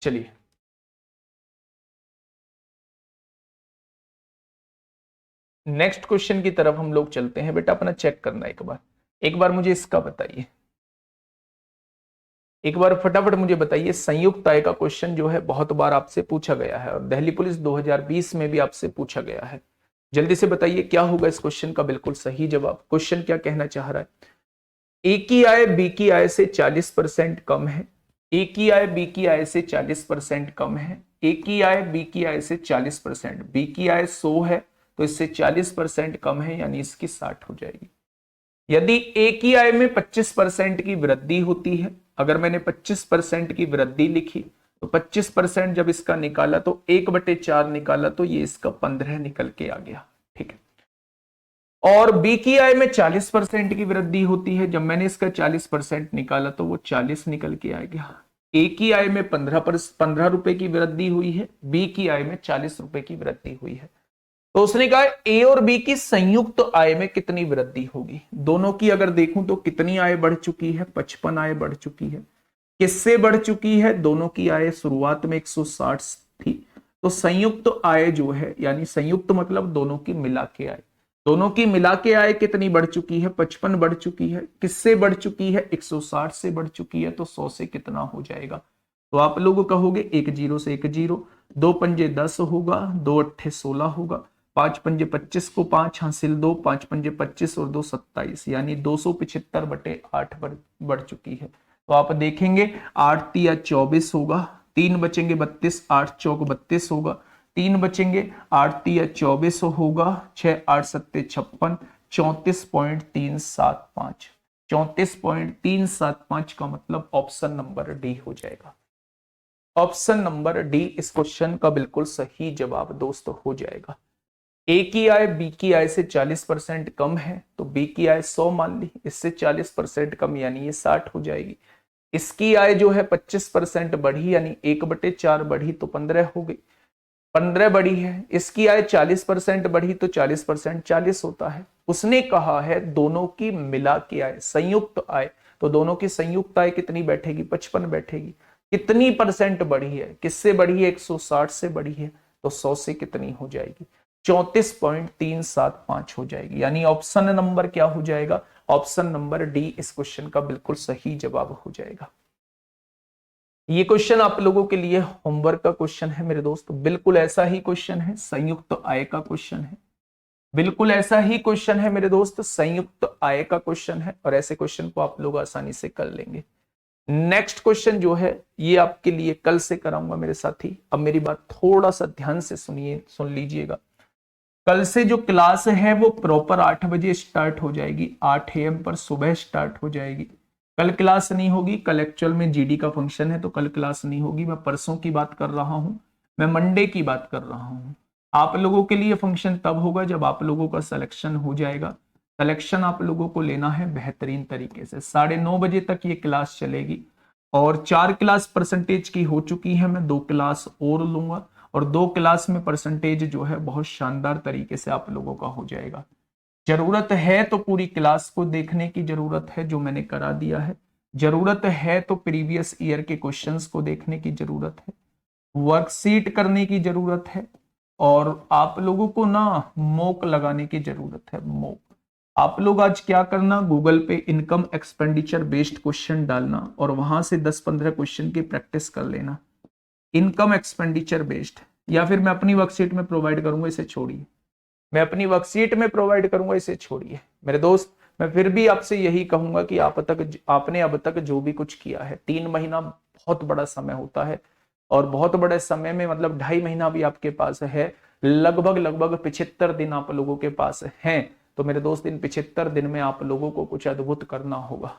चलिए, नेक्स्ट क्वेश्चन की तरफ हम लोग चलते हैं। बेटा अपना चेक करना एक बार मुझे इसका बताइए, एक बार फटाफट मुझे बताइए। संयुक्त आय का क्वेश्चन जो है बहुत बार आपसे पूछा गया है, और दिल्ली पुलिस 2020 में भी आपसे पूछा गया है। जल्दी से बताइए क्या होगा इस क्वेश्चन का बिल्कुल सही जवाब। क्वेश्चन क्या कहना चाह रहा है? ए की आय बी की आय से 40% कम है। ए की आय बी की आय से 40% कम है। ए की आय बी की आय से 40%, बी की आय 100 है तो इससे 40% कम है, यानी इसकी 60 हो जाएगी। यदि ए की आय में 25% की वृद्धि होती है, अगर मैंने 25% की वृद्धि लिखी तो 25% जब इसका निकाला तो 1/4 निकाला, तो ये इसका 15 निकल के आ गया। ठीक है, और बी की आय में 40% की वृद्धि होती है, जब मैंने इसका 40% निकाला तो वो 40 निकल के आ गया। ए की आय में 15 रुपए की वृद्धि हुई है, बी की आय में 40 रुपए की वृद्धि हुई है। तो उसने कहा ए और बी की संयुक्त आय में कितनी वृद्धि होगी। दोनों की अगर देखूं तो कितनी आय बढ़ चुकी है? 55 आय बढ़ चुकी है। किससे बढ़ चुकी है? दोनों की आय शुरुआत में 160 थी, तो संयुक्त आय जो है, यानी संयुक्त मतलब दोनों की मिला के आय, दोनों की मिला के आय कितनी बढ़ चुकी है? 55 बढ़ चुकी है। किससे बढ़ चुकी है? 160 से बढ़ चुकी है। तो 100 से कितना हो जाएगा? तो आप लोग कहोगे 1 जीरो से 1 जीरो, 2 पंजे 10 होगा, 2 अट्ठे 16 होगा, 5 पंजे 25 को 5 हासिल 2, 5 पंजे 25 और 2 27, यानी 275/8 बढ़ चुकी है। तो आप देखेंगे 8 तिया 24 होगा, 3 बचेंगे 32, 8 चौक 32 होगा, 3 बचेंगे, 8 तिया 24 होगा, 6 8 सत्ते 56, 34.375, 34.375 का मतलब ऑप्शन नंबर डी हो जाएगा। ऑप्शन नंबर डी इस क्वेश्चन का बिल्कुल सही जवाब दोस्त हो जाएगा। ए की आय बी की आय से 40% कम है, तो बी की आय 100 मान ली, इससे 40% कम यानी ये 60 हो जाएगी। इसकी आय जो है 25% बढ़ी, यानी 1/4 बढ़ी तो 15 हो गई, 15 बढ़ी है। इसकी आय 40% बढ़ी तो 40% 40 होता है। उसने कहा है दोनों की मिला के आय, संयुक्त आय, तो दोनों की संयुक्त आय कितनी बैठेगी? 55 बैठेगी। कितनी परसेंट बढ़ी है? किससे बढ़ी है? 160 से बढ़ी है, तो 100 से कितनी हो जाएगी? 34.375 हो जाएगी, यानी ऑप्शन नंबर क्या हो जाएगा? ऑप्शन नंबर डी इस क्वेश्चन का बिल्कुल सही जवाब हो जाएगा। ये क्वेश्चन आप लोगों के लिए होमवर्क का क्वेश्चन है मेरे दोस्त, बिल्कुल ऐसा ही क्वेश्चन है, संयुक्त आय का क्वेश्चन है, बिल्कुल ऐसा ही क्वेश्चन है मेरे दोस्त, संयुक्त आय का क्वेश्चन है, और ऐसे क्वेश्चन को आप लोग आसानी से कर लेंगे। नेक्स्ट क्वेश्चन जो है ये आपके लिए कल से कराऊंगा मेरे साथी। अब मेरी बात थोड़ा सा ध्यान से सुनिए, सुन लीजिएगा। कल से जो क्लास है वो प्रॉपर 8 बजे स्टार्ट हो जाएगी, 8 AM पर सुबह स्टार्ट हो जाएगी। कल क्लास नहीं होगी, कल एक्चुअल में जीडी का फंक्शन है तो कल क्लास नहीं होगी। मैं परसों की बात कर रहा हूं, मैं मंडे की बात कर रहा हूं। आप लोगों के लिए फंक्शन तब होगा जब आप लोगों का सिलेक्शन हो जाएगा। सिलेक्शन आप लोगों को लेना है बेहतरीन तरीके से। 9:30 बजे तक ये क्लास चलेगी और 4 क्लास परसेंटेज की हो चुकी है, मैं 2 क्लास और लूंगा और 2 क्लास में परसेंटेज जो है बहुत शानदार तरीके से आप लोगों का हो जाएगा। जरूरत है तो पूरी क्लास को देखने की जरूरत है जो मैंने करा दिया है, जरूरत है तो प्रीवियस ईयर के क्वेश्चंस को देखने की जरूरत है, वर्कशीट करने की जरूरत है और आप लोगों को ना मॉक लगाने की जरूरत है। मॉक आप लोग आज क्या करना, गूगल पे इनकम एक्सपेंडिचर बेस्ड क्वेश्चन डालना और वहां से 10-15 क्वेश्चन की प्रैक्टिस कर लेना, इनकम एक्सपेंडिचर बेस्ड। या फिर मैं अपनी वर्कशीट में प्रोवाइड करूंगा, इसे छोड़िए, मैं अपनी वर्कशीट में प्रोवाइड करूंगा, इसे छोड़िए मेरे दोस्त। मैं फिर भी आपसे यही कहूंगा कि आपने अब तक जो भी कुछ किया है, 3 महीना बहुत बड़ा समय होता है और बहुत बड़े समय में मतलब 2.5 महीना भी आपके पास है, लगभग 75 दिन आप लोगों के पास हैं। तो मेरे दोस्त इन 75 दिन में आप लोगों को कुछ अद्भुत करना होगा।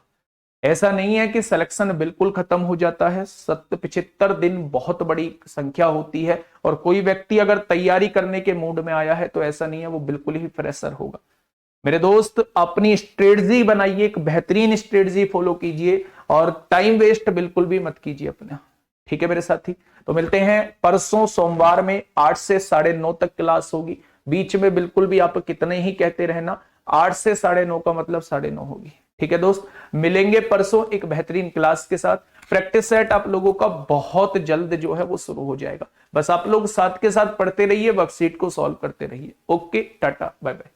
ऐसा नहीं है कि सिलेक्शन बिल्कुल खत्म हो जाता है, 75 दिन बहुत बड़ी संख्या होती है और कोई व्यक्ति अगर तैयारी करने के मूड में आया है तो ऐसा नहीं है वो बिल्कुल ही फ्रेशर होगा। मेरे दोस्त अपनी स्ट्रेटजी बनाइए, एक बेहतरीन स्ट्रेटजी फॉलो कीजिए और टाइम वेस्ट बिल्कुल भी मत कीजिए अपना। ठीक है मेरे साथी, तो मिलते हैं परसों सोमवार में 8 से 9:30 तक क्लास होगी। बीच में बिल्कुल भी आप कितने ही कहते रहना, 8 से 9:30 का मतलब 9:30 होगी। ठीक है दोस्त, मिलेंगे परसों एक बेहतरीन क्लास के साथ। प्रैक्टिस सेट आप लोगों का बहुत जल्द जो है वो शुरू हो जाएगा। बस आप लोग साथ के साथ पढ़ते रहिए, वर्कशीट को सॉल्व करते रहिए। Okay, tata, bye bye.